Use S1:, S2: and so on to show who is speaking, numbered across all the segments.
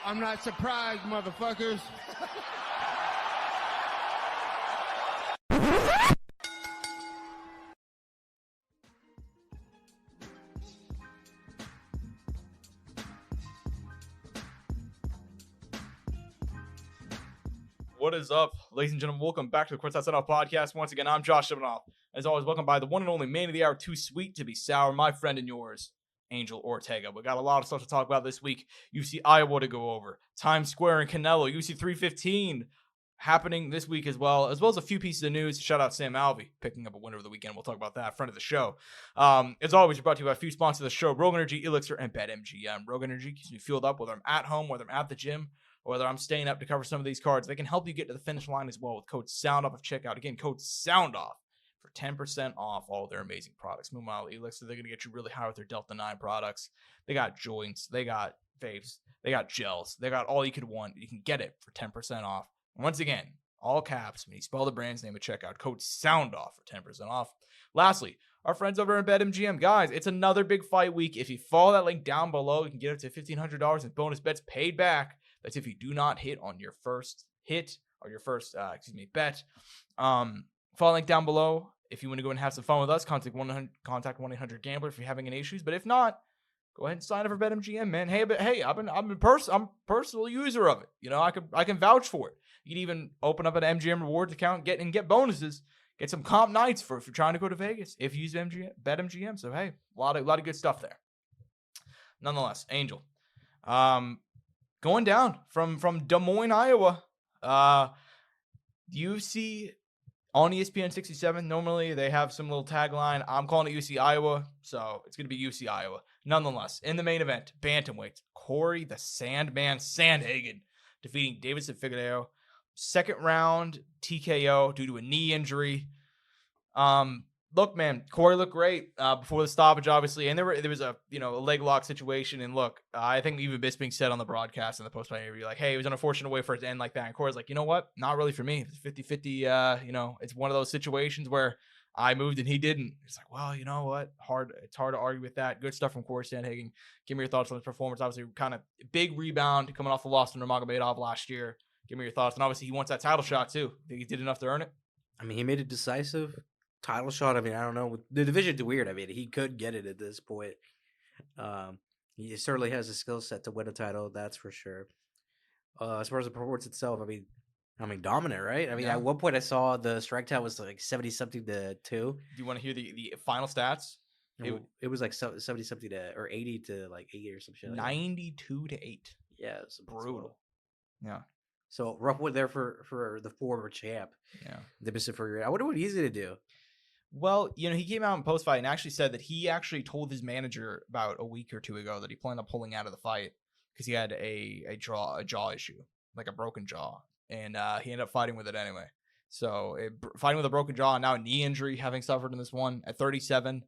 S1: I'm not surprised, motherfuckers.
S2: What is up, ladies and gentlemen? Welcome back to the Courtside Soundoff podcast. Once again, I'm Josh and Angel. As always, welcome by the one and only man of the hour, too sweet to be sour, my friend and yours, Angel Ortega. We got a lot of stuff to talk about this week. UFC Iowa to go over, Times Square and Canelo, UFC 315 happening this week as well as a few pieces of news. Shout out Sam Alvey picking up a winner of the weekend. We'll talk about that front of the show. As always, we're brought to you by a few sponsors of the show: Rogue Energy, ELYXR, and BetMGM. Rogue Energy keeps me fueled up whether I'm at home, whether I'm at the gym, or whether I'm staying up to cover some of these cards. They can help you get to the finish line as well with code SOUNDOFF at checkout. Again, code SOUNDOFF for 10% off all their amazing products. Meanwhile, ELYXR, they're going to get you really high with their Delta 9 products. They got joints, they got vapes, they got gels, they got all you could want. You can get it for 10% off. Once again, all caps, when you spell the brand's name at checkout, code SOUNDOFF for 10% off. Lastly, our friends over at BetMGM. Guys, it's another big fight week. If you follow that link down below, you can get up to $1,500 in bonus bets paid back. That's if you do not hit on your first hit or your first, bet. Follow link down below. If you want to go and have some fun with us, contact 1-800-GAMBLER if you're having any issues. But if not, go ahead and sign up for BetMGM, man. Hey, I'm a personal user of it. You know, I can vouch for it. You can even open up an MGM rewards account, get bonuses, get some comp nights for if you're trying to go to Vegas. If you use BetMGM, so hey, a lot of good stuff there. Nonetheless, Angel, going down from Des Moines, Iowa, UFC on ESPN 67. Normally they have some little tagline. I'm calling it UFC Iowa, so it's going to be UFC Iowa. Nonetheless, in the main event, bantamweight, Corey the Sandman Sandhagen defeating Davidson Figueiredo. Second round TKO due to a knee injury. Look, man, Corey looked great before the stoppage, obviously, and there was a leg lock situation. And look, I think even Bisping said on the broadcast in the post-fight interview, like, hey, it was an unfortunate way for it to end like that. And Corey's like, you know what? Not really for me. It's 50-50. It's one of those situations where I moved and he didn't. It's like, well, you know what? It's hard to argue with that. Good stuff from Corey Sandhagen. Give me your thoughts on his performance. Obviously, kind of big rebound coming off the loss to Nurmagomedov last year. Give me your thoughts. And obviously, he wants that title shot too. Think he did enough to earn it?
S3: I mean, he made a decisive title shot. I mean, I don't know. The division's weird. I mean, he could get it at this point. He certainly has a skill set to win a title. That's for sure. As far as the performance itself, I mean, dominant, right? I mean, At one point I saw the strike count was like 70-something to 2.
S2: Do you want to hear the final stats?
S3: It was like 70-something to, or 80 to like 8 or some shit.
S2: 92 to 8.
S3: Yeah, it's
S2: brutal. Yeah.
S3: So rough one there for the former champ.
S2: Yeah.
S3: I wonder what he's gonna do.
S2: Well, he came out in post-fight and actually said that he actually told his manager about a week or two ago that he planned on pulling out of the fight because he had a jaw issue, like a broken jaw, and he ended up fighting with it anyway. So fighting with a broken jaw and now a knee injury, having suffered in this one at 37.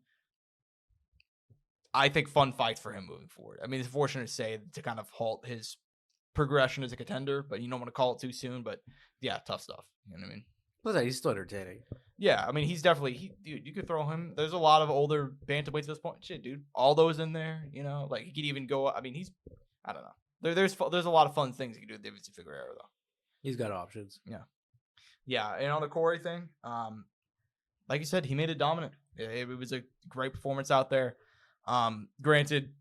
S2: I think fun fights for him moving forward. I mean, it's fortunate to say to kind of halt his progression as a contender, but you don't want to call it too soon. But yeah, tough stuff. You know what I mean?
S3: Plus, he's still entertaining.
S2: Yeah, I mean, he's definitely dude. You could throw him. There's a lot of older bantamweights at this point. Shit, dude, all those in there. Like he could even go. I mean, I don't know. There's a lot of fun things you can do with Davidson Figueiredo though.
S3: He's got options.
S2: Yeah. And on the Corey thing, like you said, he made it dominant. It was a great performance out there. Granted,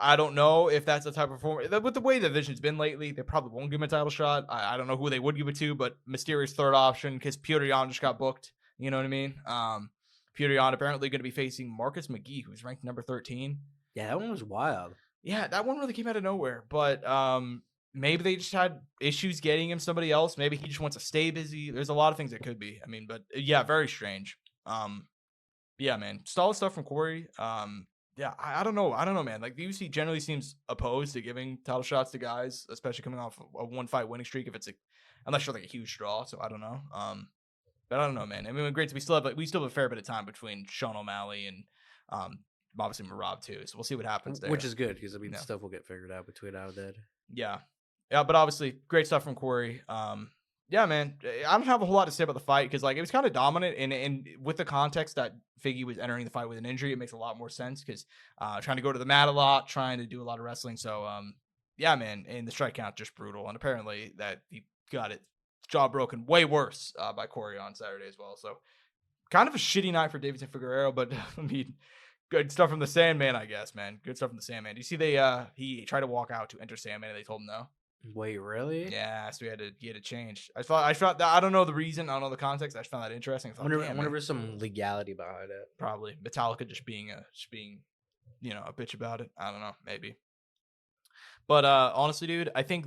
S2: I don't know if that's the type of performance. With the way the division's been lately, they probably won't give him a title shot. I don't know who they would give it to, but mysterious third option because Petr Yan just got booked. You know what I mean? Petr Yan apparently going to be facing Marcus McGee, who's ranked number 13.
S3: Yeah, that one was wild.
S2: Yeah, that one really came out of nowhere. But maybe they just had issues getting him somebody else. Maybe he just wants to stay busy. There's a lot of things it could be. I mean, but yeah, very strange. Yeah, man. Solid stuff from Corey. Yeah, I don't know, man. Like the UFC generally seems opposed to giving title shots to guys, especially coming off a one-fight winning streak. Unless you're like a huge draw, so I don't know. But I don't know, man. I mean, great. We still have a fair bit of time between Sean O'Malley and obviously Merab too. So we'll see what happens there.
S3: Which is good because stuff will get figured out between now and then.
S2: Yeah, but obviously great stuff from Corey. Yeah, man. I don't have a whole lot to say about the fight because it was kind of dominant, and with the context that Figgy was entering the fight with an injury, it makes a lot more sense because trying to go to the mat a lot, trying to do a lot of wrestling. So yeah, man, and the strike count just brutal. And apparently that he got it jaw broken way worse by Corey on Saturday as well. So kind of a shitty night for Davidson Figueroa, but I mean, good stuff from the Sandman, I guess, man. Good stuff from the Sandman. Do you see he tried to walk out to enter Sandman and they told him no?
S3: Wait, really?
S2: Yeah, so he had to change. I thought that, I don't know the reason, I don't know the context. I just found that interesting.
S3: I wonder if there's some legality behind it.
S2: Probably Metallica just being a bitch about it. I don't know, maybe. But honestly, dude, I think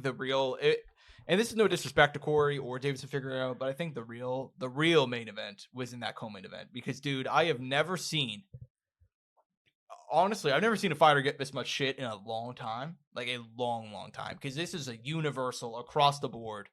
S2: and this is no disrespect to Corey or Davidson Figueroa, but I think the real main event was in that co-main event because, dude, I've never seen a fighter get this much shit in a long time, like a long, long time, because this is a universal across the board.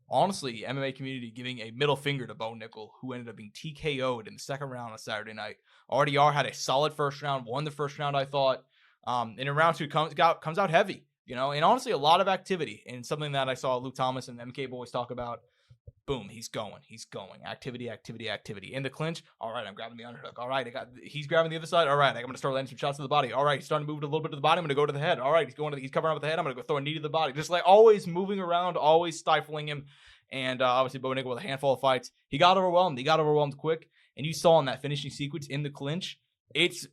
S2: Honestly, MMA community giving a middle finger to Bo Nickel, who ended up being TKO'd in the second round on Saturday night. RDR had a solid first round, won the first round, I thought. And in round 2 comes out heavy, and honestly, a lot of activity. And something that I saw Luke Thomas and the MK boys talk about. Boom, he's going. Activity. In the clinch, all right, I'm grabbing the underhook. All right, he's grabbing the other side. All right, I'm going to start landing some shots to the body. All right, he's starting to move a little bit to the body. I'm going to go to the head. All right, he's covering up with the head. I'm going to go throw a knee to the body. Just like always moving around, always stifling him. And obviously, Bo Nickel with a handful of fights. He got overwhelmed quick. And you saw in that finishing sequence in the clinch, it's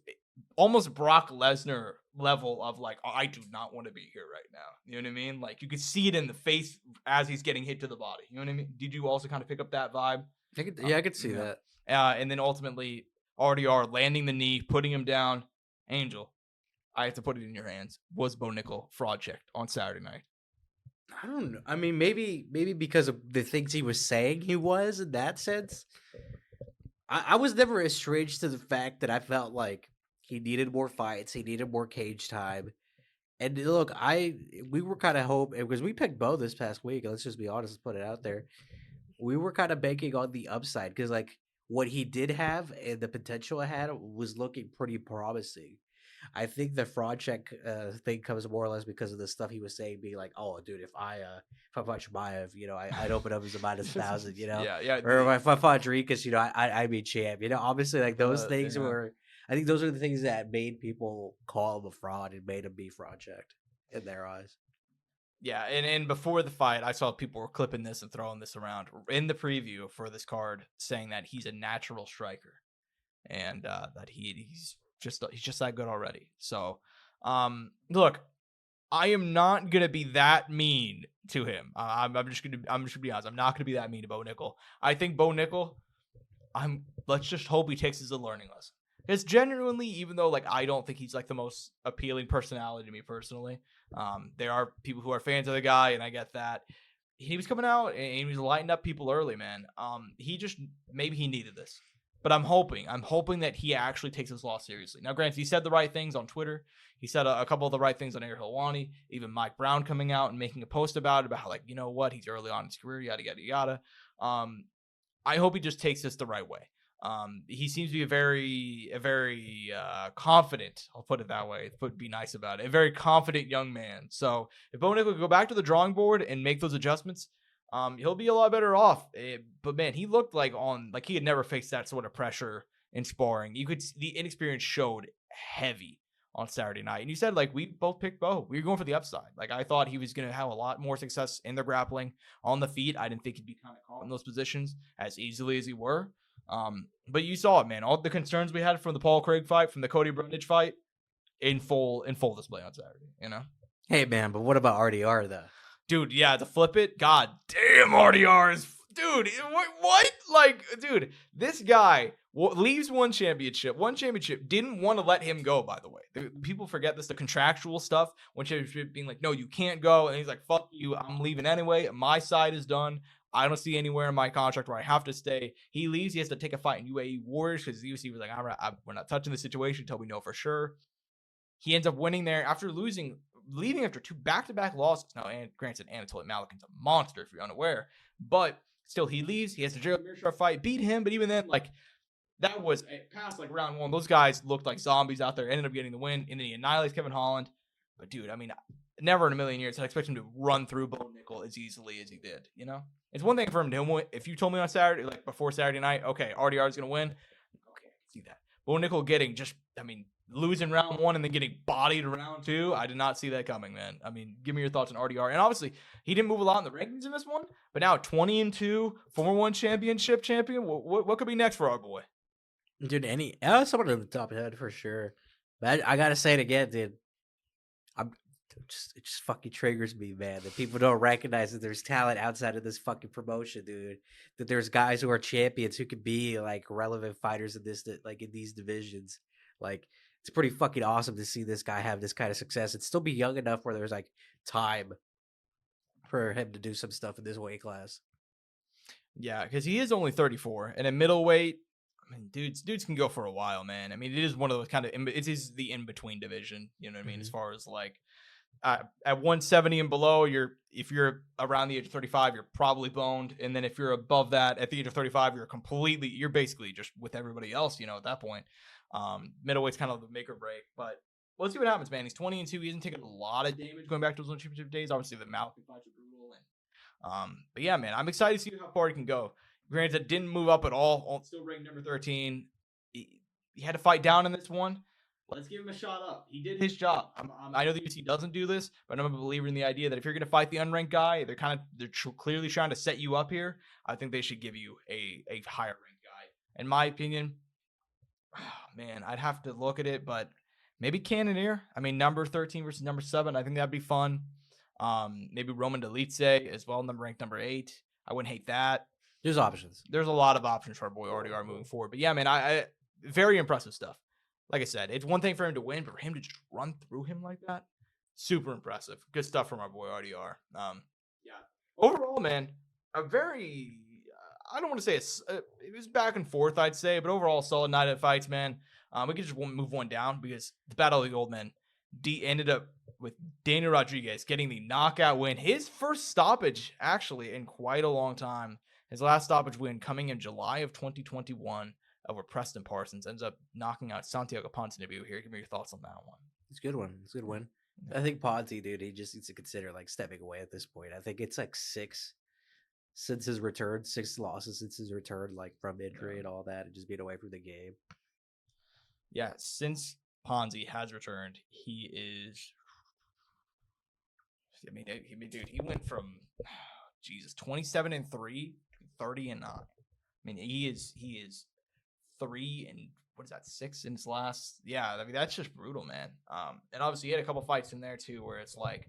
S2: almost Brock Lesnar level of like, oh, I do not want to be here right now. You know what I mean? Like you could see it in the face as he's getting hit to the body. You know what I mean? Did you also kind of pick up that vibe?
S3: I could see that.
S2: And then ultimately RDR landing the knee, putting him down. Angel, I have to put it in your hands. Was Bo Nickel fraud checked on Saturday night?
S3: I don't know. I mean, maybe because of the things he was saying he was in that sense. I was never estranged to the fact that I felt like he needed more fights. He needed more cage time. And look, we were kind of hoping, because we picked Bo this past week. Let's just be honest, let's put it out there. We were kind of banking on the upside because like what he did have and the potential it had was looking pretty promising. I think the fraud check thing comes more or less because of the stuff he was saying, being like, "Oh, dude, if I fought Chimaev, I'd open up as a -1,000,
S2: Yeah.
S3: Or if I fought Dricus, I'd be champ, Obviously, like those things were. I think those are the things that made people call him a fraud and made him be fraud checked in their eyes.
S2: Yeah, and before the fight, I saw people were clipping this and throwing this around in the preview for this card, saying that he's a natural striker, and that he's just that good already. So, look, I am not gonna be that mean to him. I'm just gonna be honest. I'm not gonna be that mean to Bo Nickel. I think Bo Nickel. Let's just hope he takes this as a learning lesson. Because genuinely, even though like I don't think he's like the most appealing personality to me personally, there are people who are fans of the guy, and I get that. He was coming out and he was lighting up people early, man. Maybe he needed this. But I'm hoping that he actually takes his loss seriously. Now, granted, he said the right things on Twitter. He said a couple of the right things on Air Helwani. Even Mike Brown coming out and making a post about how, like, you know what, he's early on in his career, yada, yada, yada. I hope he just takes this the right way. He seems to be a very confident, I'll put it that way, be nice about it, a very confident young man. So if Bo Nickel could go back to the drawing board and make those adjustments, he'll be a lot better off. But man, he looked like he had never faced that sort of pressure in sparring. The inexperience showed heavy on Saturday night. And you said, like, we both picked Bo. We were going for the upside. Like, I thought he was going to have a lot more success in the grappling on the feet. I didn't think he'd be kind of caught in those positions as easily as he were. But you saw it, man. All the concerns we had from the Paul Craig fight, from the Cody Brundage fight, in full display on Saturday,
S3: Hey, man, but what about RDR, though?
S2: Dude, yeah, to flip it, god damn, RDR is... Dude, what? Like, dude, this guy leaves one championship, didn't want to let him go, by the way. People forget this, the contractual stuff, one championship being like, no, you can't go, and he's like, fuck you, I'm leaving anyway, my side is done. I don't see anywhere in my contract where I have to stay. He leaves. He has to take a fight in UAE Warriors because the UFC was like, all right, we're not touching the situation until we know for sure. He ends up winning there after leaving after 2 back-to-back losses. Now, and granted, Anatoly Malikin's a monster if you're unaware. But still, he leaves. He has to Mirshar fight, beat him. But even then, like, that was past like round 1. Those guys looked like zombies out there. Ended up getting the win. And then he annihilates Kevin Holland. But, dude, I mean, never in a million years I'd expect him to run through Bo Nickel as easily as he did, It's one thing for him to win. If you told me on Saturday, like before Saturday night, okay, RDR is going to win. Okay, I can see that. Bo Nickel getting just, I mean, losing round 1 and then getting bodied in round 2. I did not see that coming, man. I mean, give me your thoughts on RDR. And obviously, he didn't move a lot in the rankings in this one, but now 20-2, former 1 championship champion. What could be next for our boy?
S3: Dude, someone in the top head for sure. But I gotta say it again, dude. It just fucking triggers me, man, that people don't recognize that there's talent outside of this fucking promotion, dude. That there's guys who are champions who could be like relevant fighters in in these divisions. Like, it's pretty fucking awesome to see this guy have this kind of success and still be young enough where there's like time for him to do some stuff in this weight class.
S2: Yeah, because he is only 34, and at middleweight, I mean, dudes can go for a while, man. I mean, it is one of those kind of it is the in between division. You know what I mean? As far as like. At 170 and below, if you're around the age of 35, you're probably boned. And then if you're above that at the age of 35, you're basically just with everybody else, at that point. Middleweight's kind of the make or break. But let's see what happens, man. He's 20-2. He hasn't taken a lot of damage going back to his own championship days. Obviously, the mouth fights are brutal. But yeah, man, I'm excited to see how far he can go. Granted, it didn't move up at all. Still ranked number 13. He had to fight down in this one. Let's give him a shot up. He did his job. I know the UFC doesn't do this, but I'm a believer in the idea that if you're going to fight the unranked guy, they're clearly trying to set you up here. I think they should give you a higher ranked guy. In my opinion, man, I'd have to look at it, but maybe Cannonier. I mean, number 13 versus number 7. I think that'd be fun. Maybe Roman Delice as well, ranked number 8. I wouldn't hate that.
S3: There's options.
S2: There's a lot of options for our boy RDR moving forward. But yeah, man, I very impressive stuff. Like I said, it's one thing for him to win, but for him to just run through him like that, super impressive. Good stuff from our boy RDR. Yeah. Overall, man, a very, I don't want to say it was back and forth, I'd say, but overall, solid night at fights, man. We could just move one down because the Battle of the Old Men ended up with Daniel Rodriguez getting the knockout win. His first stoppage, actually, in quite a long time. His last stoppage win coming in July of 2021. Over Preston Parsons, ends up knocking out Santiago Ponzinibbio here. Give me your thoughts on that one.
S3: It's a good one. It's a good win. I think Ponzi, dude, he just needs to consider like stepping away at this point. I think it's like 6 since his return, 6 losses since his return, like from injury and all that, and just being away from the game.
S2: Yeah, since Ponzi has returned, he is. I mean, dude, he went from 27-3, 30-9. I mean, he is 3 and what is that, 6 in his last? Yeah, I mean, that's just brutal, man. And obviously he had a couple fights in there too where it's like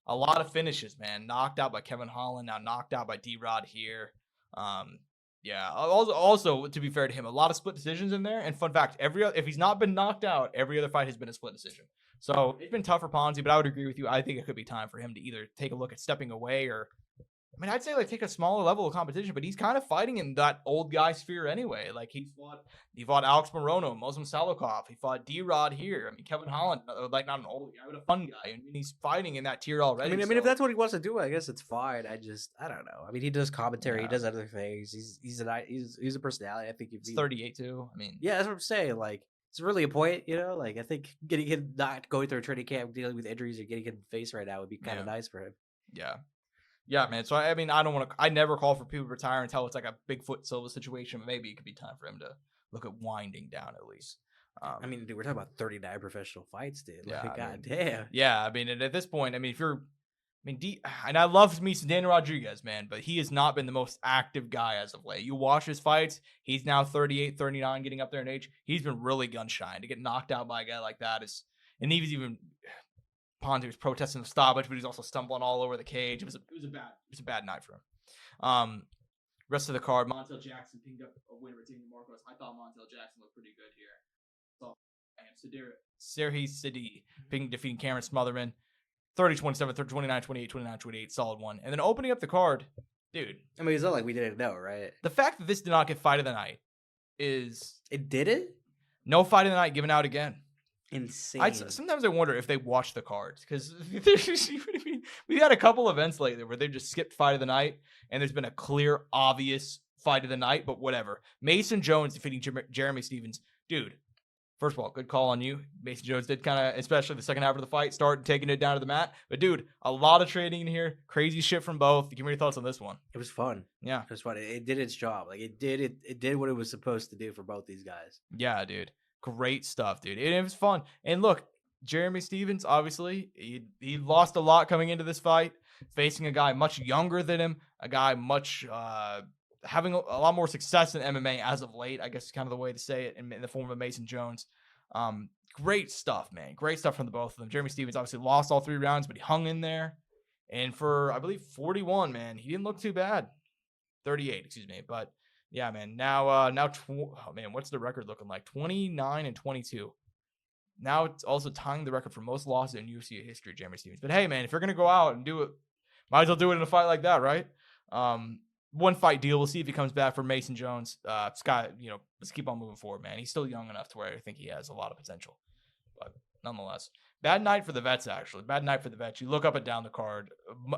S2: a lot of finishes, man. Knocked out by Kevin Holland, now knocked out by D-Rod here. Yeah. Also, to be fair to him, a lot of split decisions in there. And fun fact, if he's not been knocked out, every other fight has been a split decision. So it's been tough for Ponzi, but I would agree with you. I think it could be time for him to either take a look at stepping away or, I mean, I'd say like take a smaller level of competition, but he's kind of fighting in that old guy sphere anyway. Like he fought Alex Morono, Muslim Salikov. He fought D-Rod here. I mean, Kevin Holland, like not an old guy, but a fun guy. I mean, he's fighting in that tier already.
S3: I mean, if that's what he wants to do, I guess it's fine. I don't know. I mean, he does commentary. He does other things. He's a personality. I think he's
S2: 38 too. I mean,
S3: yeah, that's what I'm saying. Like, it's really a point, Like, I think getting him not going through a training camp, dealing with injuries, or getting him face right now would be kind of nice for him.
S2: Yeah. Yeah, man. So, I mean, I never call for people to retire until it's like a Bigfoot Silva situation. But maybe it could be time for him to look at winding down at least.
S3: I mean, dude, we're talking about 39 professional fights, dude.
S2: Yeah,
S3: like, goddamn.
S2: Yeah, I mean, and at this point, I mean, and I love me some Daniel Rodriguez, man, but he has not been the most active guy as of late. You watch his fights, he's now 38, 39, getting up there in age. He's been really gun shy. To get knocked out by a guy like that and he was even. Ponzi was protesting the stoppage, but he's also stumbling all over the cage. It was a bad night for him. Rest of the card, Montel Jackson pinged up a win over Daniel Marcos. I thought Montel Jackson looked pretty good here. So, Serhi Sidi defeating Cameron Smotherman. 30-27, 30-29, 28, solid one. And then opening up the card, dude.
S3: I mean, it's not like we didn't know, right?
S2: The fact that this did not get fight of the night is...
S3: It didn't?
S2: No fight of the night given out again.
S3: Insane.
S2: Sometimes I wonder if they watch the cards because we've had a couple events lately where they've just skipped fight of the night and there's been a clear, obvious fight of the night, but whatever. Mason Jones defeating Jeremy Stevens. Dude, first of all, good call on you. Mason Jones did kind of, especially the second half of the fight, start taking it down to the mat. But dude, a lot of trading in here. Crazy shit from both. Give me your thoughts on this one.
S3: It was fun. Yeah. It was fun. It did its job. Like it did what it was supposed to do for both these guys.
S2: Yeah, dude. Great stuff, dude. It was fun. And look, Jeremy Stevens, obviously, he lost a lot coming into this fight, facing a guy much younger than him, a guy much having a lot more success in MMA as of late, I guess is kind of the way to say it, in the form of Mason Jones. Great stuff, man. Great stuff from the both of them. Jeremy Stevens obviously lost all 3 rounds, but he hung in there. And for, I believe, 41, man, he didn't look too bad. 38, excuse me. But yeah, man. Now, oh man, what's the record looking like? 29-22. Now it's also tying the record for most losses in UFC history, Jeremy Stevens. But hey, man, if you're gonna go out and do it, might as well do it in a fight like that, right? 1 fight deal. We'll see if he comes back for Mason Jones. Scott, let's keep on moving forward, man. He's still young enough to where I think he has a lot of potential. But nonetheless, bad night for the vets, actually. Bad night for the vets. You look up and down the card.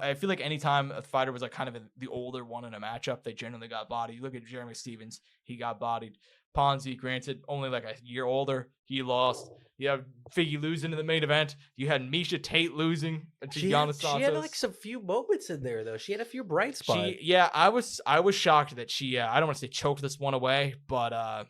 S2: I feel like anytime a fighter was like kind of the older one in a matchup, they generally got bodied. You look at Jeremy Stevens, he got bodied. Ponzi, granted, only like a year older. He lost. You have Figgy losing in the main event. You had Misha Tate losing to Yana Santos.
S3: She had like some few moments in there, though. She had a few bright spots.
S2: I was shocked that she, I don't want to say choked this one away, but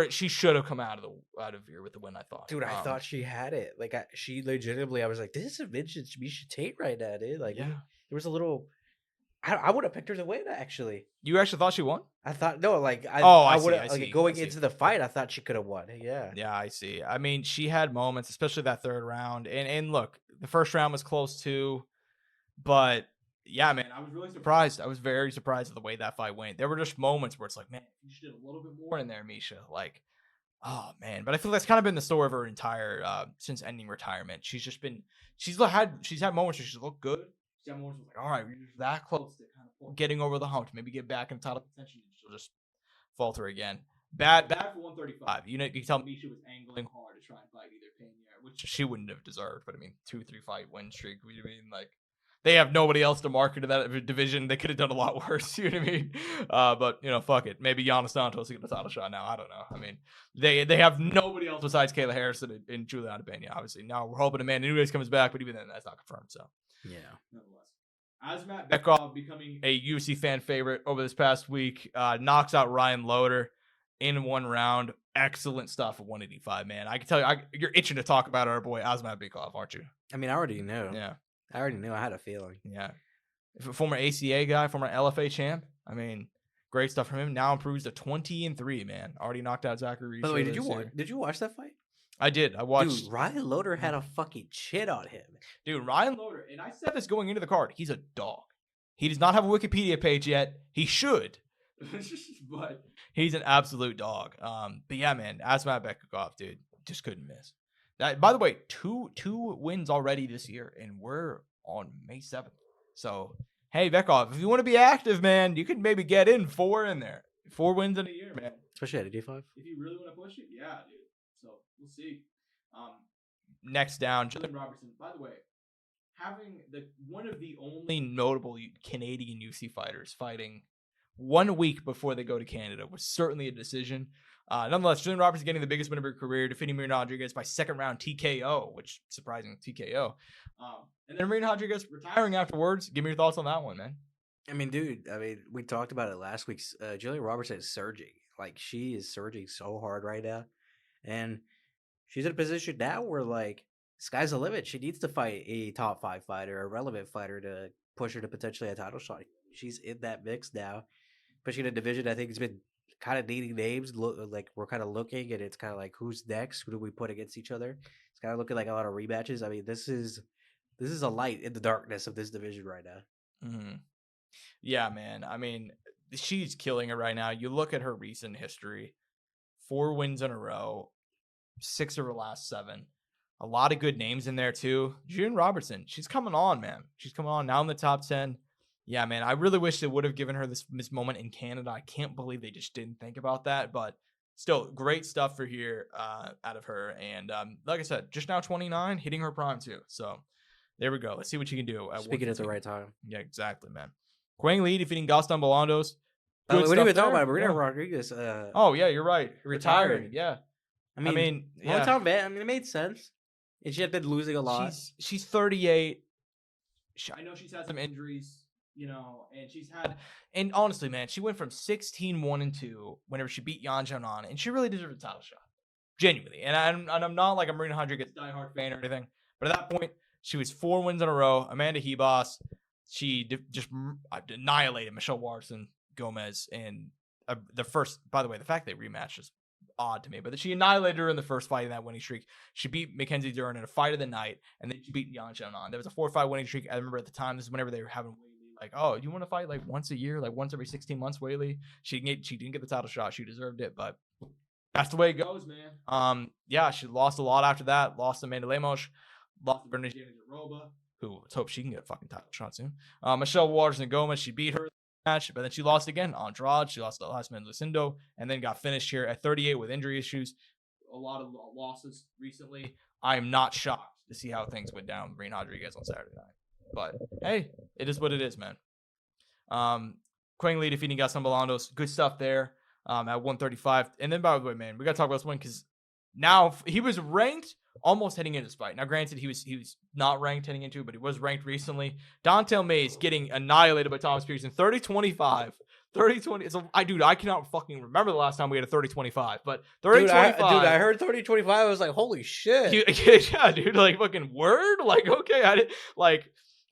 S2: she should have come out of here with the win, I thought.
S3: Dude, I thought she had it. Like, she legitimately, I was like, this is a vintage Misha Tate right now, dude. Like, there was a little... I would have picked her to win, actually.
S2: You actually thought she won?
S3: I thought, no, like,
S2: I
S3: would
S2: have,
S3: like, going into the fight, I thought she could have won. Yeah.
S2: Yeah, I see. I mean, she had moments, especially that 3rd round. And look, the 1st round was close too. But yeah, man, I was really surprised. I was very surprised at the way that fight went. There were just moments where it's like, man, you should have a little bit more in there, Misha. Like, oh man. But I feel that's kind of been the story of her entire since ending retirement. She's had moments where she's looked good. She's had moments where it's like, all right, we're just that close to kind of getting over the hump to maybe get back in title contention. She'll just falter again. Bad for 135. You can tell Misha was angling hard to try and fight either Pena, which she wouldn't have deserved. But I mean, 2-3 fight win streak. I mean, like, they have nobody else to market to that division. They could have done a lot worse. You know what I mean? But fuck it. Maybe Yana Santos will get a title shot now. I don't know. I mean, they have nobody else besides Kayla Harrison and Juliana Pena. Obviously, now we're hoping Amanda Nunes comes back, but even then, that's not confirmed. So
S3: yeah.
S2: Nonetheless, Asmat Bekov becoming a UFC fan favorite over this past week, knocks out Ryan Loder in 1 round. Excellent stuff at 185, man. I can tell you, you're itching to talk about our boy Asmat Bekov, aren't you?
S3: I mean, I already knew.
S2: Yeah.
S3: I already knew. I had a feeling.
S2: Yeah. Former ACA guy, former LFA champ. I mean, great stuff from him. Now improves to 20-3, man. Already knocked out Zachary.
S3: By the way, did you watch that fight?
S2: I did. I watched.
S3: Dude, Ryan Loder had a fucking shit on him.
S2: Dude, Ryan Loder, and I said this going into the card, he's a dog. He does not have a Wikipedia page yet. He should. But he's an absolute dog. But yeah, man, Asmat Bekov, dude, just couldn't miss. That, by the way, two wins already this year, and we're on May 7th. So, hey, Bekov, if you want to be active, man, you can maybe get in 4 in there. 4 wins in a year, man.
S3: Especially at a D5.
S2: If you really want to push it, yeah, dude. So, we'll see. Next down, Jillian Robertson. By the way, having one of the only notable Canadian UFC fighters fighting 1 week before they go to Canada was certainly a decision. Nonetheless, Jillian Robertson getting the biggest win of her career, defeating Marina Rodriguez by 2nd round TKO, which surprising TKO. And then Marina Rodriguez retiring afterwards. Give me your thoughts on that one, man.
S3: I mean, dude, we talked about it last week. Jillian Robertson is surging. Like, she is surging so hard right now. And she's in a position now where, like, sky's the limit. She needs to fight a top 5 fighter, a relevant fighter to push her to potentially a title shot. She's in that mix now. Especially in a division, I think it's been kind of needing names. Like, we're kind of looking, and it's kind of like, who's next? Who do we put against each other? It's kind of looking like a lot of rematches. I mean, this is a light in the darkness of this division right now.
S2: Mm-hmm. Yeah, man. I mean, she's killing it right now. You look at her recent history, 4 wins in a row, 6 of her last 7. A lot of good names in there, too. Jillian Robertson, she's coming on, man. She's coming on now in the top 10. Yeah, man, I really wish they would have given her this moment in Canada. I can't believe they just didn't think about that. But still, great stuff for here out of her. And like I said, just now 29, hitting her prime, too. So there we go. Let's see what she can do.
S3: Speaking at the right time.
S2: Yeah, exactly, man. Quang Lee defeating Gaston Belandos.
S3: What are you even talking about? Marina Rodriguez.
S2: Oh, yeah, you're right. Retiring. Yeah.
S3: I mean yeah. Time, man. I mean, it made sense. And she had been losing a lot.
S2: She's 38. I know she's had some injuries. And honestly, man, she went from 16-1-2 whenever she beat Yan Xiaonan, and she really deserved a title shot. genuinely. And I'm not like a Marina Rodriguez diehard fan or anything, but at that point, she was 4 wins in a row. Amanda Hebos, she just annihilated Michelle Watson Gomez in the first. By the way, the fact they rematched is odd to me, but she annihilated her in the first fight in that winning streak. She beat Mackenzie Dern in a fight of the night, and then she beat Yan Xiaonan. There was a 4-5 winning streak. I remember at the time, this is whenever they were having like, oh, you want to fight like once a year, like once every 16 months, Whaley? She didn't get the title shot. She deserved it, but that's the way it goes, man. Yeah, she lost a lot after that. Lost to Maddalena, lost to Bernadette Jaroba, who let's hope she can get a fucking title shot soon. Michelle Waters and Gomez, she beat her match, but then she lost again. Andrade, she lost to last man Lucindo, and then got finished here at 38 with injury issues. A lot of losses recently. I am not shocked to see how things went down with Marina Rodriguez on Saturday night. But hey, it is what it is, man. Quang Lee defeating Gaston Bolanos. Good stuff there at 135. And then, by the way, man, we got to talk about this one because now he was ranked almost heading into this fight. Now, granted, he was not ranked heading into it, but he was ranked recently. Dontel Mays getting annihilated by Thomas Pearson. 30-25. 30-20. So, I cannot fucking remember the last time we had a 30-25. But 30-25.
S3: I heard 30-25. I was like, holy shit.
S2: Yeah, dude. Like, fucking word? Like, okay.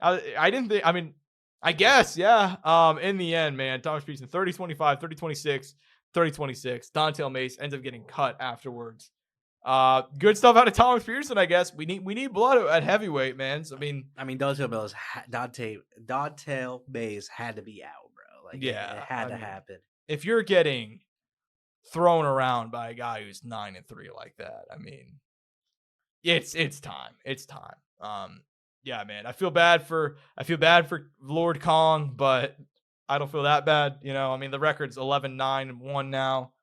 S2: I didn't think, I mean, I guess, yeah. In the end, man, Thomas Pearson, 30-25, 30-26, 30-26. Dontel Mace ends up getting cut afterwards. Good stuff out of Thomas Pearson, I guess. We need blood at heavyweight, man. So, I mean,
S3: Dontel Mace had to be out, bro. Like, yeah, it had to happen.
S2: If you're getting thrown around by a guy who's 9-3 like that, I mean, it's time. It's time. Yeah, man. I feel bad for Lord Kong, but I don't feel that bad. You know, I mean, the record's 11-9-1 now.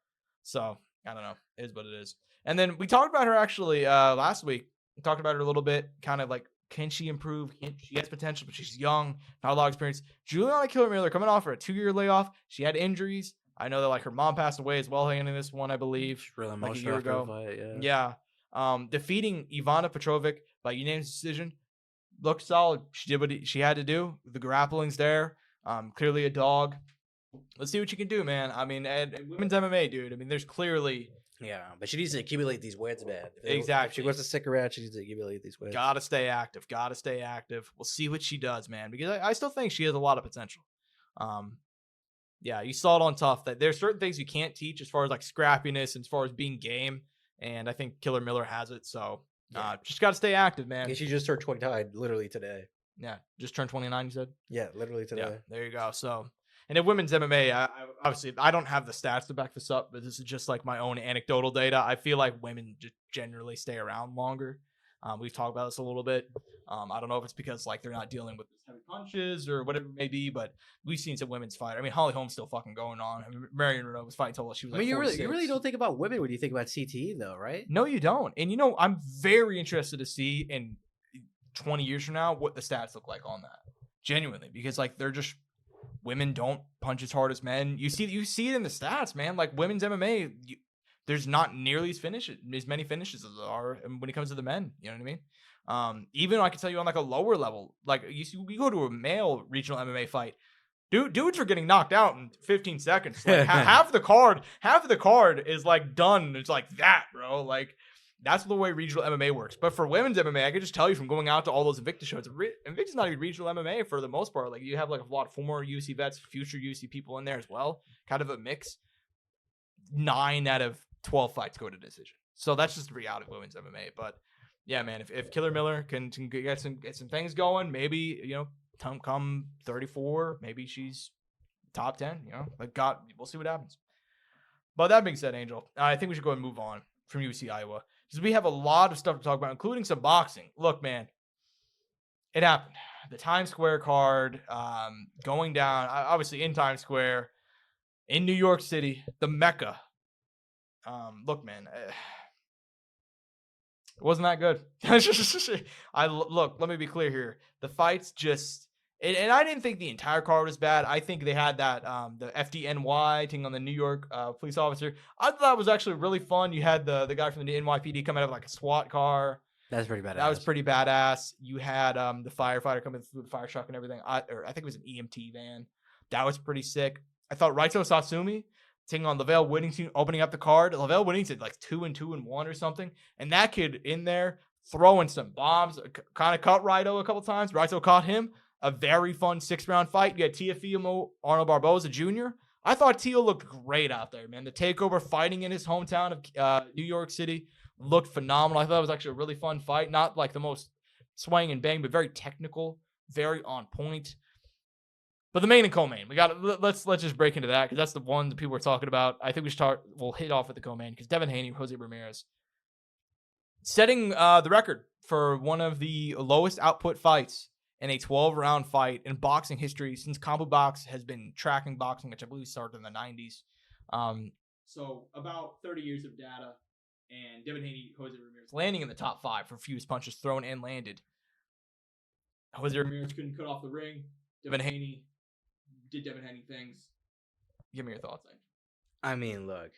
S2: So, I don't know. It is what it is. And then we talked about her actually last week. We talked about her a little bit, kind of like, can she improve? She has potential, but she's young, not a lot of experience. Juliana Killer Miller coming off for a 2-year layoff. She had injuries. I know that like her mom passed away as well in this one, I believe.
S3: Really
S2: like a year ago.
S3: Fight,
S2: yeah. Defeating Ivana Petrovic by unanimous decision. Looked solid. She did what she had to do. The grappling's there. Clearly a dog. Let's see what you can do, man. I mean, and women's MMA, dude. I mean, there's clearly...
S3: Yeah, but she needs to accumulate these wins, man.
S2: Exactly.
S3: If she wants to stick around, she needs to accumulate these wins.
S2: Gotta stay active. We'll see what she does, man. Because I still think she has a lot of potential. Yeah, you saw it on Tough that there's certain things you can't teach as far as like scrappiness and as far as being game. And I think Killer Miller has it. So just got to stay active, man.
S3: Yeah, she just turned 29 literally today.
S2: Yeah, just turned 29, you said?
S3: Yeah, literally today.
S2: Yeah, there you go. So, and in women's MMA, obviously, I don't have the stats to back this up, but this is just like my own anecdotal data. I feel like women just generally stay around longer. We've talked about this a little bit. I don't know if it's because like they're not dealing with heavy punches or whatever it may be, but we've seen some women's fight. I mean, Holly Holm's still fucking going on. I mean, Marion Renault was fighting until she was like 46.
S3: you really don't think about women when you think about CTE though, right?
S2: No, you don't. And you know, I'm very interested to see in 20 years from now what the stats look like on that. Genuinely, because like they're just women don't punch as hard as men. You see it in the stats, man. Like women's MMA, there's not nearly as many finishes as there are when it comes to the men. You know what I mean? Even I can tell you on like a lower level, like we go to a male regional MMA fight, dudes are getting knocked out in 15 seconds. Like half the card is like done. It's like that, bro. Like that's the way regional MMA works. But for women's MMA, I can just tell you from going out to all those Invicta shows, Invicta's not even regional MMA for the most part. Like you have like a lot of former UFC vets, future UFC people in there as well. Kind of a mix. 9 out of 12 fights go to decision. So that's just the reality of women's MMA. But yeah, man, if Killer Miller can get some things going, maybe, you know, come 34, maybe she's top 10, you know, like God, we'll see what happens. But that being said, Angel, I think we should go and move on from UFC Iowa because we have a lot of stuff to talk about, including some boxing. Look, man, it happened. The Times Square card going down, obviously in Times Square in New York City, the Mecca. Look, man, it wasn't that good. Look, let me be clear here. The fights just, and I didn't think the entire card was bad. I think they had that, the FDNY thing on the New York police officer. I thought that was actually really fun. You had the guy from the NYPD come out of like a SWAT car.
S3: That's pretty badass.
S2: That was pretty badass. You had the firefighter coming through the fire truck and everything. I think it was an EMT van. That was pretty sick. I thought Raito Satsumi taking on Lavelle Whittington, opening up the card. Lavelle Whittington like 2-2-1 or something, and that kid in there throwing some bombs. Kind of caught Raito a couple times. Raito caught him. A very fun 6-round fight. You had Teofimo Arnold Barboza Jr. I thought Teo looked great out there, man. The takeover fighting in his hometown of New York City looked phenomenal. I thought it was actually a really fun fight. Not like the most swing and bang, but very technical, very on point. But the main and co-main, let's just break into that because that's the one that people are talking about. I think we'll hit off with the co-main because Devin Haney, Jose Ramírez, setting the record for one of the lowest output fights in a 12-round fight in boxing history since Combo Box has been tracking boxing, which I believe started in the 90s. So about 30 years of data, and Devin Haney, Jose Ramírez landing in the top 5 for fewest punches thrown and landed. Jose Ramírez couldn't cut off the ring. Devin Haney did Devin Haney things. Give me your thoughts, Angel.
S3: I mean, look.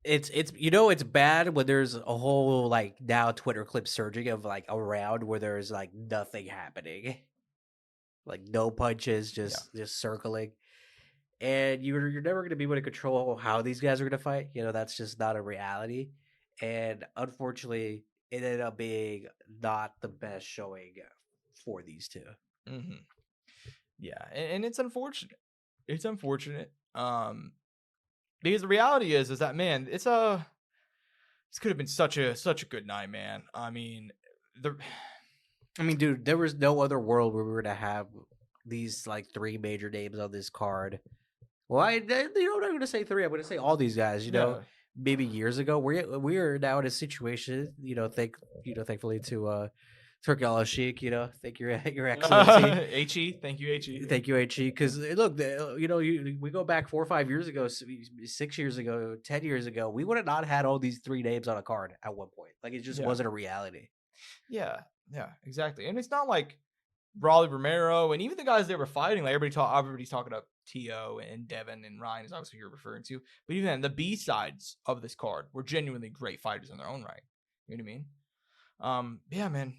S3: It's bad when there's a whole like now Twitter clip surging of like a round where there's like nothing happening, like no punches, just circling, and you're never gonna be able to control how these guys are gonna fight. That's just not a reality, and unfortunately, it ended up being not the best showing for these two.
S2: Mm-hmm. Yeah, and it's unfortunate. It's unfortunate. Because the reality is that, man, this could have been such a good night, man. I mean,
S3: dude, there was no other world where we were to have these like 3 major names on this card. Well, I'm not going to say 3. I'm going to say all these guys. Maybe years ago, we are now in a situation. Thankfully to Turkey Al-Sheikh, thank your excellency.
S2: HE, thank you, HE.
S3: Thank you, HE. Because look, we go back 4 or 5 years ago, 6 years ago, 10 years ago, we would have not had all these 3 names on a card at one point. Like it just wasn't a reality.
S2: Yeah, exactly. And it's not like Rolly Romero and even the guys they were fighting. Like everybody's talking about Teo and Devin and Ryan is obviously you're referring to. But even then, the B sides of this card were genuinely great fighters in their own right. You know what I mean? Yeah, man.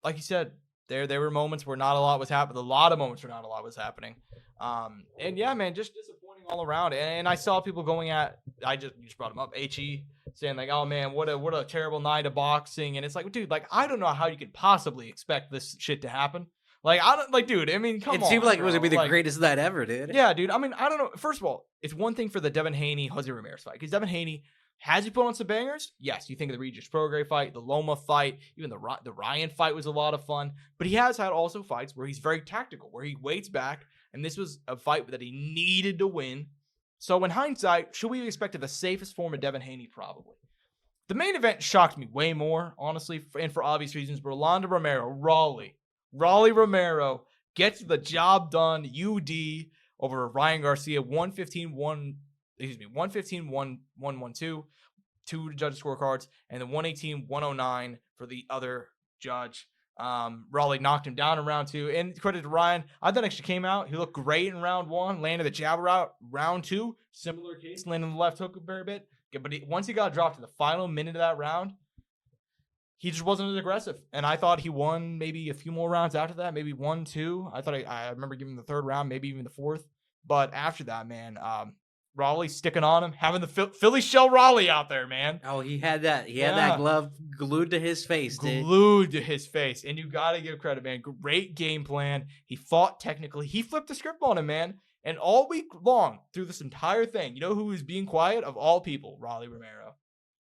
S2: Like you said, there were moments where not a lot was happening. A lot of moments where not a lot was happening. And yeah, man, just disappointing all around. And I saw people going at, you just brought him up, HE, saying like, oh man, what a terrible night of boxing. And it's like, dude, like, I don't know how you could possibly expect this shit to happen. Like, dude, I mean, come on.
S3: It seemed like
S2: bro.
S3: It was going to be the greatest night ever, dude.
S2: Yeah, dude. I mean, I don't know. First of all, it's one thing for the Devin Haney, Jose Ramírez fight. Because Devin Haney, has he put on some bangers? Yes. You think of the Regis Prograis fight, the Loma fight, even the Ryan fight was a lot of fun. But he has had also fights where he's very tactical, where he waits back. And this was a fight that he needed to win. So in hindsight, should we have expected the safest form of Devin Haney? Probably. The main event shocked me way more, honestly, and for obvious reasons. Rolando Romero, Rolly Romero gets the job done. UD over Ryan Garcia, 115-1. 115-1-1-1-2, 2 judge scorecards, and then 118-109 for the other judge. Rolly knocked him down in round 2. And credit to Ryan, I thought actually came out. He looked great in round 1, landed the jab route. Round 2, similar case, landed the left hook a very bit. But once he got dropped to the final minute of that round, he just wasn't as aggressive. And I thought he won maybe a few more rounds after that, maybe 1, 2. I thought I remember giving him the 3rd round, maybe even the 4th. But after that, man, Rolly sticking on him, having the Philly shell Rolly out there, man.
S3: Oh, he had that. He had that glove glued to his face, dude.
S2: Glued to his face. And you got to give credit, man. Great game plan. He fought technically. He flipped the script on him, man. And all week long, through this entire thing, you know who was being quiet? Of all people, Rolly Romero.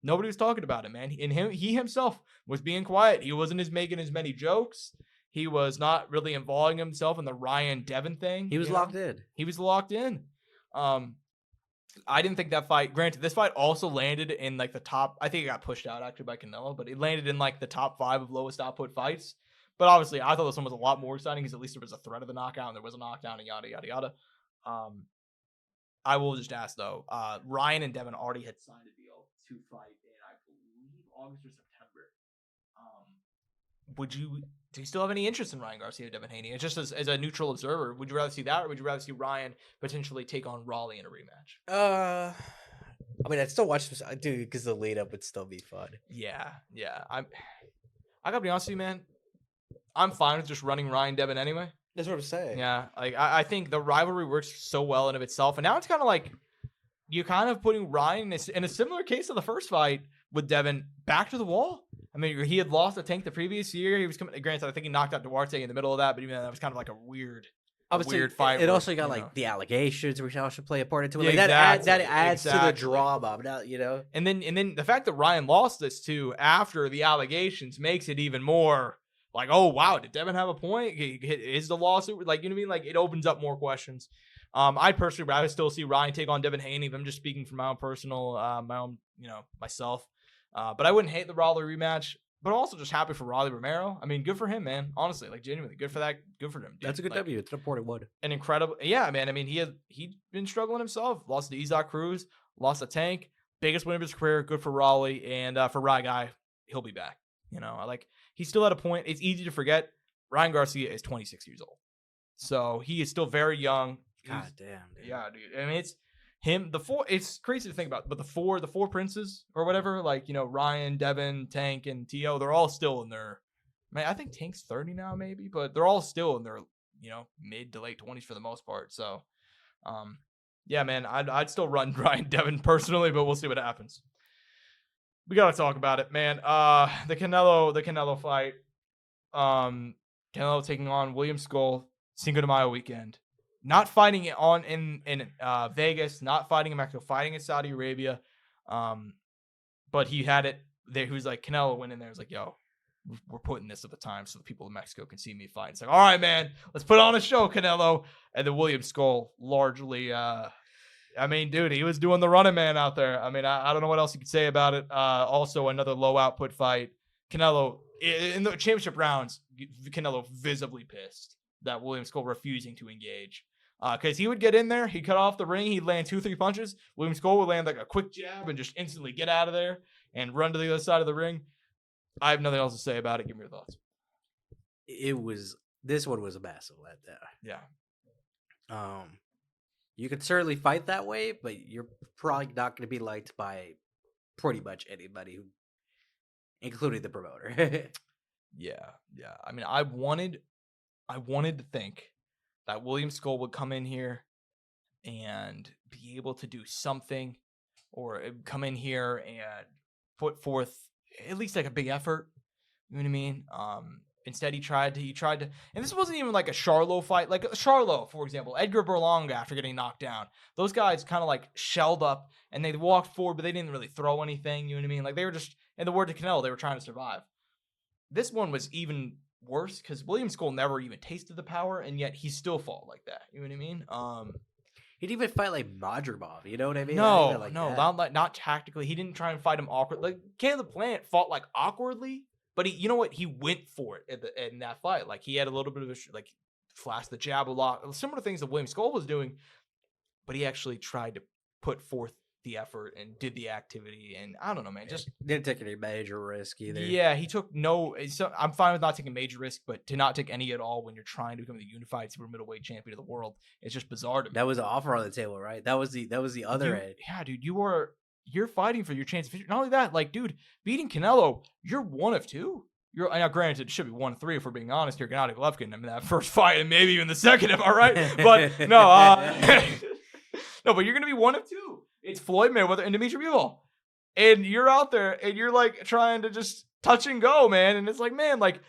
S2: Nobody was talking about it, man. He himself was being quiet. He wasn't making as many jokes. He was not really involving himself in the Ryan Devin thing.
S3: He was locked in.
S2: He was locked in. I didn't think that fight, granted, this fight also landed in like the top, I think it got pushed out actually by Canelo, but it landed in like the top 5 of lowest output fights. But obviously, I thought this one was a lot more exciting because at least there was a threat of the knockout and there was a knockdown and yada, yada, yada. I will just ask though, Ryan and Devin already had signed a deal to fight in, I believe, August or September. Do you still have any interest in Ryan Garcia or Devin Haney? It's just as a neutral observer, would you rather see that or would you rather see Ryan potentially take on Rolly in a rematch?
S3: I mean, I'd still watch this, dude, because the lead up would still be fun.
S2: Yeah. I gotta be honest with you, man. I'm fine with just running Ryan Devin anyway.
S3: That's what I'm saying.
S2: Yeah, like I think the rivalry works so well in of itself, and now it's kind of like you're kind of putting Ryan in a similar case of the first fight with Devin back to the wall. I mean, he had lost a Tank the previous year. He was coming. Granted, I think he knocked out Duarte in the middle of that, but even that was kind of like a weird fight.
S3: It also got like the allegations, which also play a part into it. Like,
S2: Yeah,
S3: that adds to the
S2: exactly.
S3: drama. Now, you know,
S2: And then the fact that Ryan lost this too after the allegations makes it even more like, oh wow, did Devin have a point? Is the lawsuit like, you know what I mean? Like it opens up more questions. I personally rather still see Ryan take on Devin Haney. If I'm just speaking from my own personal, myself. But I wouldn't hate the Rolly rematch. But also just happy for Rolly Romero. I mean, good for him, man. Honestly, like genuinely, good for that. Good for him. Dude.
S3: That's a good W. It's an important one.
S2: An incredible, yeah, man. I mean, he'd been struggling himself. Lost to Isaac Cruz, lost to Tank. Biggest win of his career. Good for Rolly, and for Rye Guy, he'll be back. You know, like he's still at a point. It's easy to forget. Ryan Garcia is 26 years old, so he is still very young.
S3: God damn, dude.
S2: Yeah, dude. I mean, it's him. It's crazy to think about, but the four princes or whatever, like, you know, Ryan, Devin, Tank, and T.O., they're all still in their, man, I think Tank's 30 now maybe, but they're all still in their, you know, mid to late 20s for the most part. So, yeah, man, I'd still run Ryan Devin personally, but we'll see what happens. We got to talk about it, man. The Canelo fight, Canelo taking on William Skull, Cinco de Mayo weekend. Not fighting it in Vegas, not fighting in Mexico, fighting in Saudi Arabia. But he had it there. He was like, Canelo went in there. He was like, yo, we're putting this at the time so the people in Mexico can see me fight. It's like, all right, man, let's put on a show, Canelo. And then William Skull largely, I mean, dude, he was doing the running man out there. I mean, I don't know what else you could say about it. Also, another low output fight. Canelo, in the championship rounds, Canelo visibly pissed that William Skull refusing to engage. Because he would get in there, he'd cut off the ring, he'd land 2-3 punches. William Skull would land like a quick jab and just instantly get out of there and run to the other side of the ring. I have nothing else to say about it. Give me your thoughts.
S3: This one was a massive letdown.
S2: Yeah.
S3: You could certainly fight that way, but you're probably not going to be liked by pretty much anybody, including the promoter.
S2: Yeah. I mean, I wanted to think that William Skull would come in here and be able to do something, or come in here and put forth at least like a big effort. You know what I mean? Instead, he tried to, and this wasn't even like a Charlo fight. Like Charlo, for example, Edgar Berlanga after getting knocked down. Those guys kind of like shelled up and they walked forward, but they didn't really throw anything. You know what I mean? Like they were just, in the word to Canelo, they were trying to survive. This one was even worse because William Skull never even tasted the power, and yet he still fought like that. You know what I mean?
S3: He didn't even fight like Madrimov. You know what I mean?
S2: Not tactically. He didn't try and fight him awkward. Like Caleb Plant fought like awkwardly, but he, you know what? He went for it in that fight. Like he had a little bit of a flashed the jab a lot, similar things that William Skull was doing, but he actually tried to put forth the effort and did the activity. And I don't know, man, just
S3: didn't take any major risk either.
S2: Yeah, he took no. So I'm fine with not taking major risk, but to not take any at all when you're trying to become the unified super middleweight champion of the world, it's just bizarre to me.
S3: That was an offer on the table, right? That was the other end.
S2: Yeah, dude, you're fighting for your chance of victory. Not only that, like, dude, beating Canelo, you're 1 of 2. You're now, granted, it should be 1 of 3 if we're being honest here. Gennady Golovkin, I mean, that first fight and maybe even the second, am I right? But no, no, but you're gonna be 1 of 2. It's Floyd Mayweather and Dimitri Bivol, and you're out there and you're like trying to just touch and go, man. And it's like, man, like,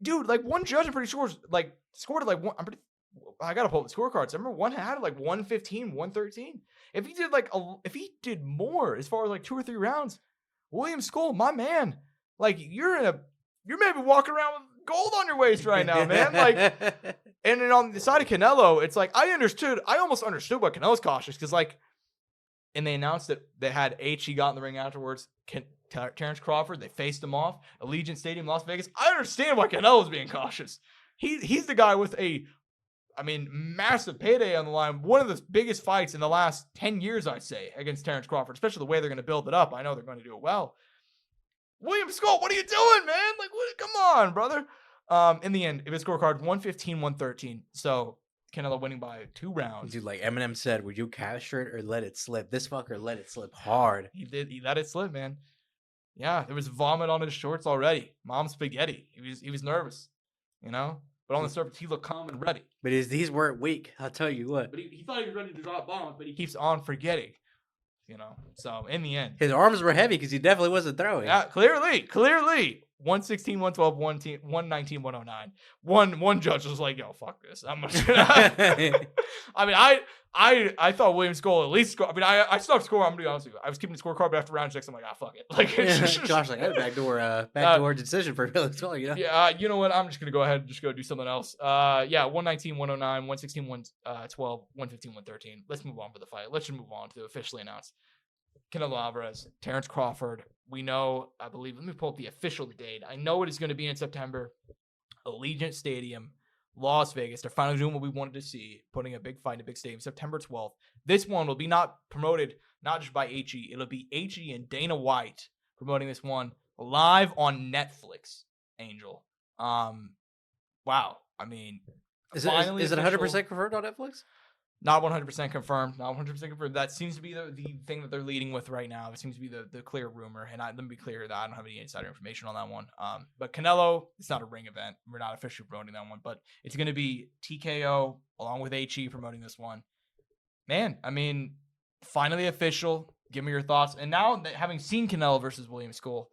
S2: dude, like one judge, I'm pretty sure, like scored like one. I gotta pull up the scorecards. I remember one had like 115, 113. If he did more as far as like 2 or 3 rounds, William Skull, my man, like you're maybe walking around with gold on your waist right now, man. Like, and then on the side of Canelo, it's like I almost understood why Canelo's cautious, because like, and they announced that they had he got in the ring afterwards. Terrence Crawford, they faced him off. Allegiant Stadium, Las Vegas. I understand why Canelo's being cautious. He's the guy with massive payday on the line. One of the biggest fights in the last 10 years, I'd say, against Terrence Crawford, especially the way they're going to build it up. I know they're going to do it well. William Skull, what are you doing, man? Like, come on, brother. In the end, it was scorecard 115, 113. So Canelo winning by 2 rounds.
S3: Dude, like Eminem said, would you capture it or let it slip? This fucker let it slip hard.
S2: He did. He let it slip, man. Yeah, there was vomit on his shorts already. Mom's spaghetti. He was nervous, you know? But on the surface, he looked calm and ready.
S3: But these weren't weak. I'll tell you what.
S2: But he thought he was ready to drop bombs, but he keeps on forgetting. So in the end,
S3: his arms were heavy because he definitely wasn't throwing.
S2: Yeah, clearly. 116, 112, 119, 109. One judge was like, "Yo, fuck this. I'm gonna." I mean, I thought Williams' goal at least score. I mean, I stopped scoring. I'm gonna be honest with you. I was keeping the scorecard, but after round 6, I'm like, fuck it. Like,
S3: Josh, like, backdoor decision for Phillies. Well,
S2: Yeah, you know what? I'm just gonna go ahead and just go do something else. 119, 109, 116, 112, 115, 113. Let's move on for the fight. Let's just move on to officially announce Canelo Alvarez, Terrence Crawford. We know, I believe. Let me pull up the official date. I know it is going to be in September. Allegiant Stadium, Las Vegas. They're finally doing what we wanted to see, putting a big fight in a big stadium, September 12th. This one will be not promoted, not just by HE. It'll be HE and Dana White promoting this one live on Netflix, Angel. Wow. I mean,
S3: is it 100% confirmed on Netflix?
S2: Not 100% confirmed. Not 100% confirmed. That seems to be the thing that they're leading with right now. It seems to be the clear rumor. And let me be clear that I don't have any insider information on that one. But Canelo, it's not a ring event. We're not officially promoting that one. But it's going to be TKO along with HE promoting this one. Man, I mean, finally official. Give me your thoughts. And now having seen Canelo versus William School,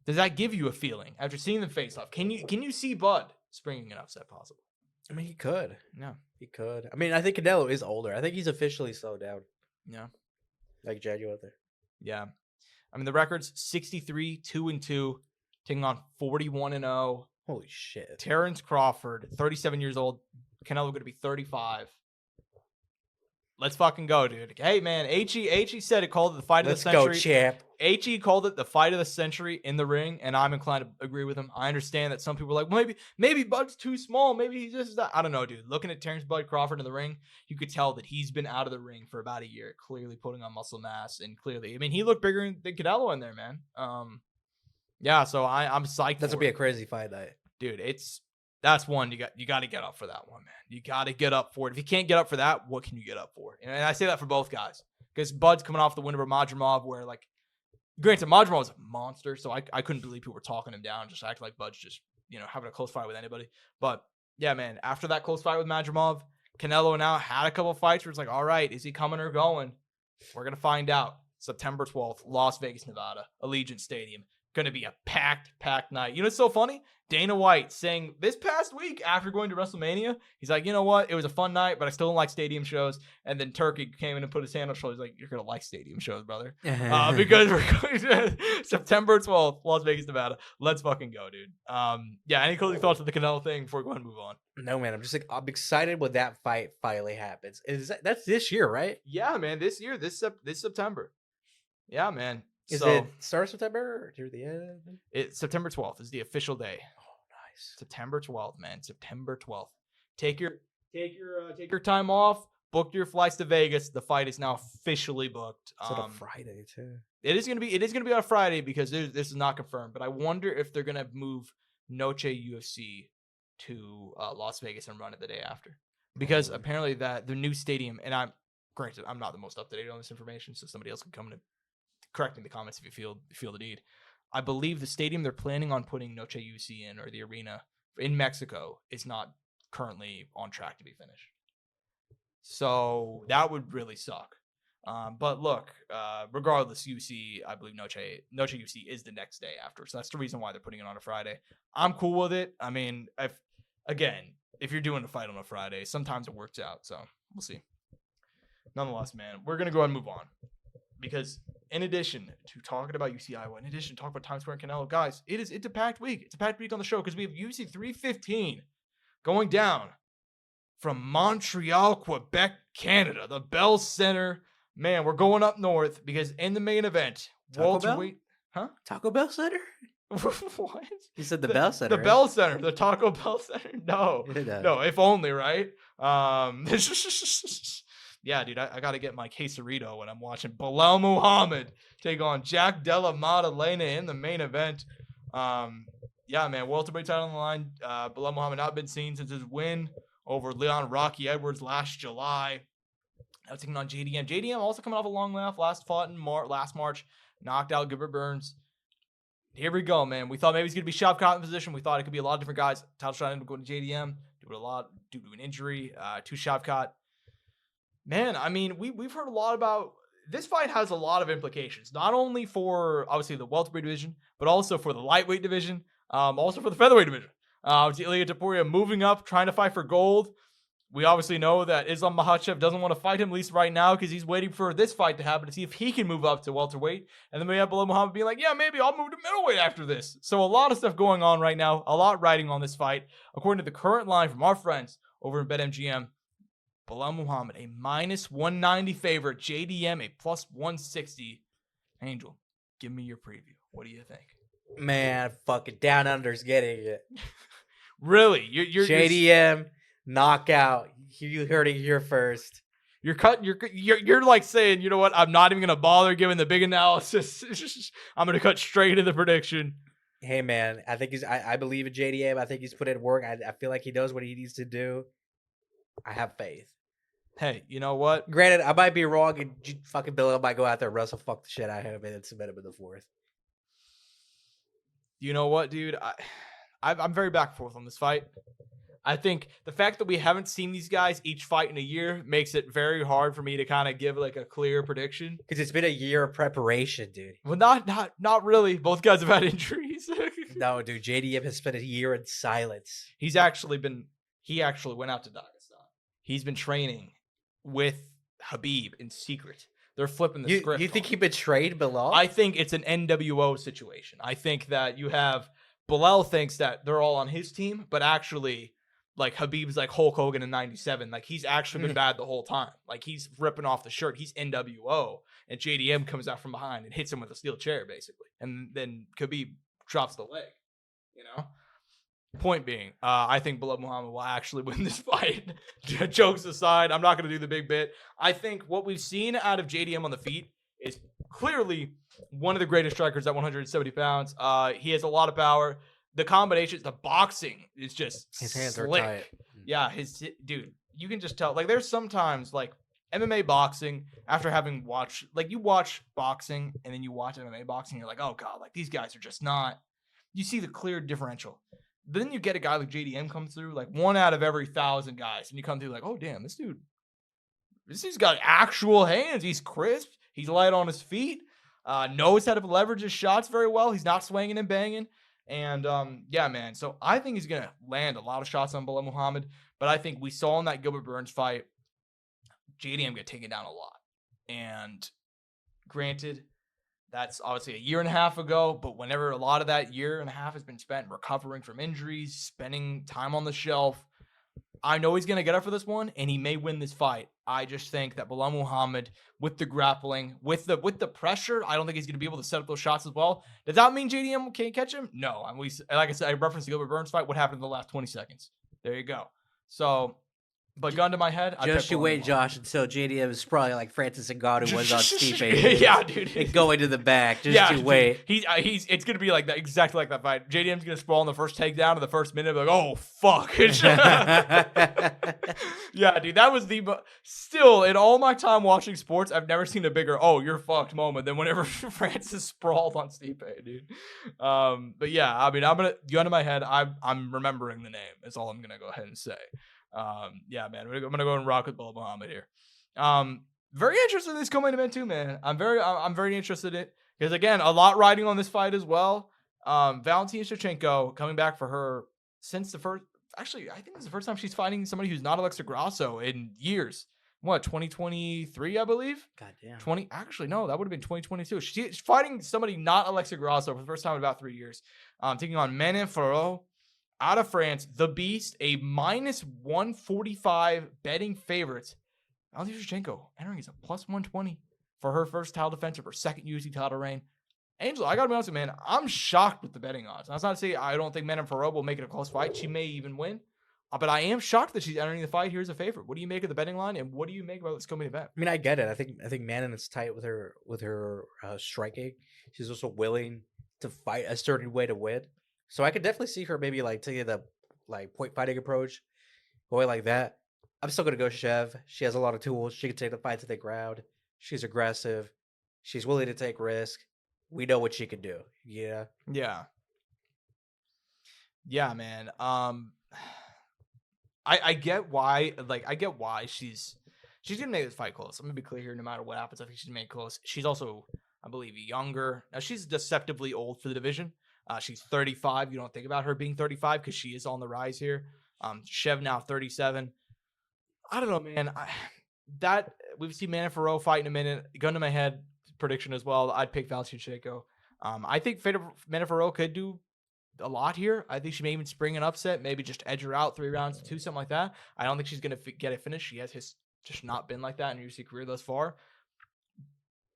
S2: does that give you a feeling after seeing them face off? Can you see Bud springing an upset possible?
S3: I mean, he could.
S2: Yeah.
S3: He could. I mean, I think Canelo is older. I think he's officially slowed down.
S2: Yeah.
S3: Like Jaguar there.
S2: Yeah. I mean, the record's 63-2-2, taking on 41-0.
S3: Holy shit.
S2: Terrence Crawford, 37 years old. Canelo going to be 35. Let's fucking go, dude. Hey, man, HE said it, called it the fight of the century.
S3: Let's go, champ.
S2: HE called it the fight of the century in the ring, and I'm inclined to agree with him. I understand that some people are like, well, maybe Bud's too small. Maybe he's just that. I don't know, dude. Looking at Terrence Bud Crawford in the ring, you could tell that he's been out of the ring for about a year, clearly putting on muscle mass, and clearly, I mean, he looked bigger than Canelo in there, man. Yeah, so I'm psyched.
S3: That's gonna be a crazy fight night,
S2: dude. That's one you got to get up for that one, man. You got to get up for it. If you can't get up for that, what can you get up for? And I say that for both guys because Bud's coming off the win over Madrimov, where like, granted, Madrimov was a monster, so I couldn't believe people were talking him down, just acting like Bud's just having a close fight with anybody. But yeah, man, after that close fight with Madrimov, Canelo now had a couple fights where it's like, all right, is he coming or going? We're gonna find out. September 12th, Las Vegas, Nevada, Allegiant Stadium. Going to be a packed night. You know what's so funny? Dana White saying this past week after going to WrestleMania, he's like, you know what? It was a fun night, but I still don't like stadium shows. And then Turkey came in and put his hand on his shoulder. He's like, you're going to like stadium shows, brother. Because we're going to September 12th, Las Vegas, Nevada. Let's fucking go, dude. Yeah, any closing thoughts on the Canelo thing before we go ahead and move on?
S3: No, man. I'm excited when that fight finally happens. That's this year, right?
S2: Yeah, man. This year, this September. Yeah, man.
S3: Is it start of September or near the end?
S2: It's September 12th is the official day.
S3: Oh, nice.
S2: September 12th, man. September 12th. Take your time off. Book your flights to Vegas. The fight is now officially booked.
S3: It's on a Friday too.
S2: It is gonna be on a Friday because this is not confirmed. But I wonder if they're gonna move Noche UFC to Las Vegas and run it the day after, because apparently that the new stadium. And I'm not the most up to date on this information, so somebody else can come to correct me in the comments if you feel the need. I believe the stadium they're planning on putting Noche UFC in, or the arena in Mexico, is not currently on track to be finished. So that would really suck. But look, regardless, UFC, I believe Noche UFC is the next day after. So that's the reason why they're putting it on a Friday. I'm cool with it. I mean, if you're doing a fight on a Friday, sometimes it works out. So we'll see. Nonetheless, man, we're going to go ahead and move on. Because in addition to talking about UFC Iowa, in addition to talking about Times Square and Canelo, guys, it's a packed week. It's a packed week on the show because we have UFC 315 going down from Montreal, Quebec, Canada, the Bell Center. Man, we're going up north because in the main event, welterweight,
S3: Taco Bell Center?
S2: What?
S3: You said the Bell Center.
S2: The right? Bell Center, the Taco Bell Center. No, if only, right? Yeah, dude, I got to get my quesarito when I'm watching Belal Muhammad take on Jack Della Maddalena in the main event. Yeah, man, welterweight title on the line. Belal Muhammad not been seen since his win over Leon Rocky Edwards last July. Now taking on JDM. JDM also coming off a long laugh. Last fought in last March. Knocked out Gilbert Burns. Here we go, man. We thought maybe he's going to be Shavkat in position. We thought it could be a lot of different guys. Title shot ended up going to JDM. but a lot due to an injury to Shavkat. Man, I mean, we've heard a lot about this fight. Has a lot of implications, not only for obviously the welterweight division, but also for the lightweight division, also for the featherweight division. Ilia Topuria moving up, trying to fight for gold. We obviously know that Islam Makhachev doesn't want to fight him, at least right now, because he's waiting for this fight to happen to see if he can move up to welterweight. And then we have Belal Muhammad being like, yeah, maybe I'll move to middleweight after this. So a lot of stuff going on right now, a lot riding on this fight. According to the current line from our friends over in BetMGM, Belal Muhammad, a -190 favorite, JDM, a +160. Angel, give me your preview. What do you think?
S3: Man, fucking Down Under's getting it.
S2: Really? You're
S3: JDM knockout. You heard it here first.
S2: You're like saying, you know what? I'm not even gonna bother giving the big analysis. I'm gonna cut straight into the prediction.
S3: Hey man, I think I believe in JDM. I think he's put in work. I feel like he knows what he needs to do. I have faith.
S2: Hey, you know what?
S3: Granted, I might be wrong, and fucking Bill might go out there and wrestle fuck the shit out of him and then submit him in the fourth.
S2: You know what, dude? I'm very back and forth on this fight. I think the fact that we haven't seen these guys each fight in a year makes it very hard for me to kind of give like a clear prediction.
S3: Because it's been a year of preparation, dude.
S2: Well, not really. Both guys have had injuries.
S3: No, dude. JDM has spent a year in silence.
S2: He actually went out to Dagestan. He's been training with Habib in secret. They're flipping the script.
S3: You think he betrayed Belal?
S2: I think it's an NWO situation. I think that you have Belal thinks that they're all on his team, but actually, like Habib's like Hulk Hogan in '97. Like he's actually been bad the whole time. Like he's ripping off the shirt. He's NWO, and JDM comes out from behind and hits him with a steel chair, basically. And then Khabib drops the leg. You know. Point being, I think Belal Muhammad will actually win this fight. Jokes aside, I'm not going to do the big bit. I think what we've seen out of JDM on the feet is clearly one of the greatest strikers at 170 pounds. He has a lot of power. The combinations, the boxing is just
S3: his hands
S2: slick.
S3: are tight.
S2: Yeah, dude, you can just tell. Like, there's sometimes like MMA boxing after having watched, like you watch boxing and then you watch MMA boxing, you're like, oh god, like these guys are just not. You see the clear differential. Then you get a guy like JDM come through, like 1 out of every 1,000 guys, and you come through like, oh damn, this dude's got actual hands. He's crisp. He's light on his feet. Knows how to leverage his shots very well. He's not swinging and banging. And yeah, man. So I think he's gonna land a lot of shots on Belal Muhammad. But I think we saw in that Gilbert Burns fight, JDM get taken down a lot. And granted, that's obviously a year and a half ago, but whenever a lot of that year and a half has been spent recovering from injuries, spending time on the shelf, I know he's going to get up for this one, and he may win this fight. I just think that Belal Muhammad, with the grappling, with the pressure, I don't think he's going to be able to set up those shots as well. Does that mean JDM can't catch him? No. Like I said, I referenced the Gilbert Burns fight. What happened in the last 20 seconds? There you go. So, but gun to my head,
S3: just you wait, Josh, until JDM is probably like Francis Ngannou was on Stipe.
S2: Yeah, dude.
S3: And going to the back. Just you wait.
S2: It's gonna be like that, exactly like that fight. JDM's gonna sprawl in the first takedown in the first minute, like, oh fuck. Yeah, dude, that was still in all my time watching sports, I've never seen a bigger "oh you're fucked" moment than whenever Francis sprawled on Stipe, dude. But yeah, I mean, I'm gonna gun to my head. I'm remembering the name. Is all I'm gonna go ahead and say. Yeah, man, I'm gonna go and rock with Belal Muhammad here. Very interested in this co-main event too, man. I'm very interested in it because again, a lot riding on this fight as well. Valentina Shevchenko coming back for her since the first. Actually, I think this is the first time she's fighting somebody who's not ELYXR Grasso in years. What, 2023, I believe?
S3: Goddamn.
S2: 20. Actually, no, that would have been 2022. She's fighting somebody not ELYXR Grasso for the first time in about 3 years. Taking on Manon Fiorot out of France, the Beast, a -145 betting favorite. Valentina Shevchenko entering as a +120 for her first title defense of her second UFC title reign. Angel, I gotta be honest with you, man. I'm shocked with the betting odds. That's not to say I don't think Manon Fiorot will make it a close fight. She may even win. But I am shocked that she's entering the fight here as a favorite. What do you make of the betting line, and what do you make about this co-main event?
S3: I mean, I get it. I think Manon is tight with her striking. She's also willing to fight a certain way to win. So I could definitely see her maybe like taking the like point fighting approach, going like that. I'm still gonna go Chev. She has a lot of tools. She can take the fight to the ground. She's aggressive. She's willing to take risk. We know what she can do. Yeah.
S2: Yeah. Yeah, man. I get why. Like, I get why she's gonna make this fight close. I'm gonna be clear here. No matter what happens, I think she's gonna make it close. She's also, I believe, younger. Now she's deceptively old for the division. She's 35. You don't think about her being 35 because she is on the rise here. Chev now 37. I don't know, man. That we've seen Manny Ferro fight in a minute. Gun to my head prediction as well. I'd pick Valentina. I think Manny Ferro could do a lot here. I think she may even spring an upset, maybe just edge her out 3 rounds to 2, something like that. I don't think she's going to get a finish. She has just not been like that in her UFC career thus far.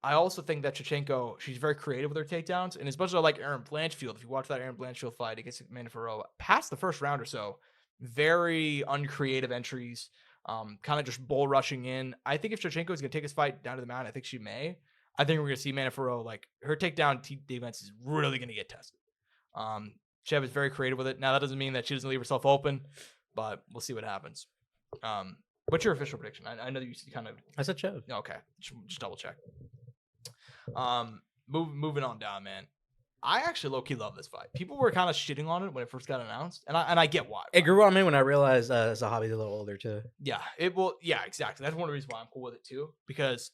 S2: I also think that Shevchenko, she's very creative with her takedowns, and especially like Erin Blanchfield. If you watch that Erin Blanchfield fight against Manny Ferro, past the first round or so, very uncreative entries, kind of just bull rushing in. I think if Shevchenko is going to take his fight down to the mound, I think she may. I think we're going to see Manny Ferro, like, her takedown defense is really going to get tested. Chev is very creative with it. Now, that doesn't mean that she doesn't leave herself open, but we'll see what happens. What's your official prediction? I know that you kind of...
S3: I said Chev.
S2: Okay. Just double check. Moving on down, man. I actually low-key love this fight. People were kind of shitting on it when it first got announced, and I get why.
S3: It grew on me when I realized Zahabi's a little older, too.
S2: Yeah, yeah, exactly. That's one of the reasons why I'm cool with it, too, because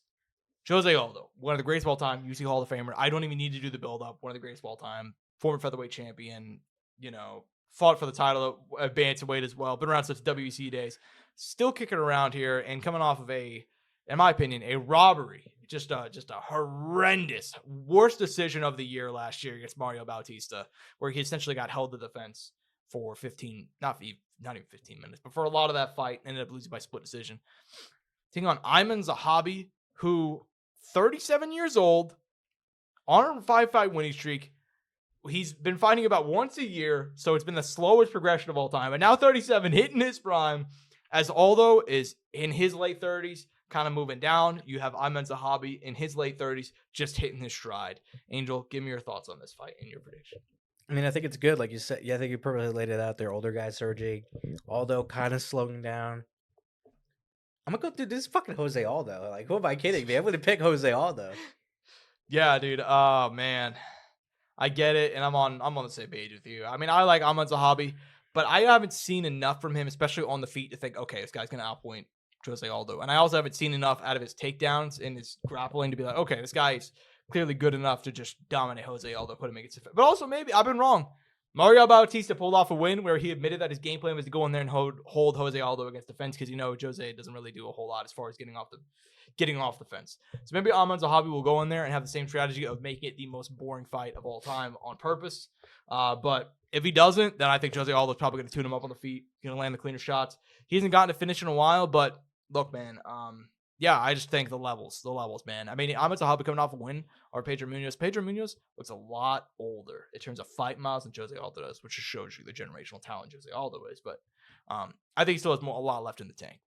S2: Jose Aldo, one of the greatest of all time, UFC Hall of Famer. I don't even need to do the build-up. One of the greatest of all time. Former featherweight champion, fought for the title at bantamweight as well. Been around since WEC days. Still kicking around here and coming off of in my opinion, a robbery. Just a horrendous, worst decision of the year last year against Mario Bautista, where he essentially got held to the fence for 15, not even 15 minutes, but for a lot of that fight, ended up losing by split decision. Taking on Ayman Zahabi, who 37 years old, on a 5-fight winning streak. He's been fighting about once a year, so it's been the slowest progression of all time. And now 37, hitting his prime, as Aldo is in his late 30s, kind of moving down. You have Ayman Zahabi in his late 30s, just hitting his stride. Angel, give me your thoughts on this fight and your prediction.
S3: I mean, I think it's good. Like you said, yeah, I think you perfectly laid it out there. Older guy surging, Aldo kind of slowing down. I'm going to go through this fucking Jose Aldo. Like, who am I kidding me? I'm going to pick Jose Aldo.
S2: Yeah, dude. Oh, man. I get it, and I'm on the same page with you. I mean, I like Ayman Zahabi, but I haven't seen enough from him, especially on the feet, to think, okay, this guy's going to outpoint Jose Aldo. And I also haven't seen enough out of his takedowns and his grappling to be like, okay, this guy is clearly good enough to just dominate Jose Aldo, put him against it. But also, maybe I've been wrong. Mario Bautista pulled off a win where he admitted that his game plan was to go in there and hold Jose Aldo against the fence, because Jose doesn't really do a whole lot as far as getting off the fence. So maybe Ayman Zahabi will go in there and have the same strategy of making it the most boring fight of all time on purpose. But if he doesn't, then I think Jose Aldo is probably going to tune him up on the feet, going to land the cleaner shots. He hasn't gotten to finish in a while, but look, man, yeah, I just think the levels, man. I mean, Ayman Zahabi coming off a win or Pedro Munoz. Pedro Munoz looks a lot older in terms of fight miles than Jose Aldo does, which just shows you the generational talent Jose Aldo is. But I think he still has a lot left in the tank.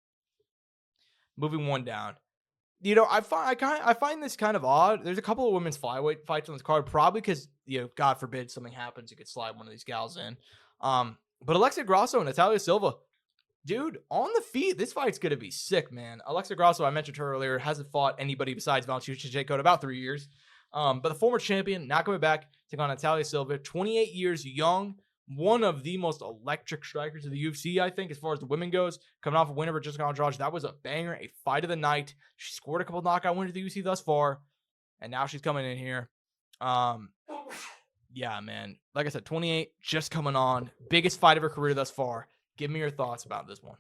S2: Moving one down. I find this kind of odd. There's a couple of women's flyweight fights on this card, probably because, God forbid something happens, you could slide one of these gals in. But Alexa Grasso and Natalia Silva, dude, on the feet, this fight's going to be sick, man. Alexa Grasso, I mentioned her earlier, hasn't fought anybody besides Valentina Shevchenko in about 3 years. But the former champion, not coming back, taking on Natalia Silva, 28 years young, one of the most electric strikers of the UFC, I think, as far as the women goes. Coming off a win over Jessica Andrade, that was a banger, a fight of the night. She scored a couple knockout wins at the UFC thus far, and now she's coming in here. Yeah, man. Like I said, 28, just coming on. Biggest fight of her career thus far. Give me your thoughts about this one.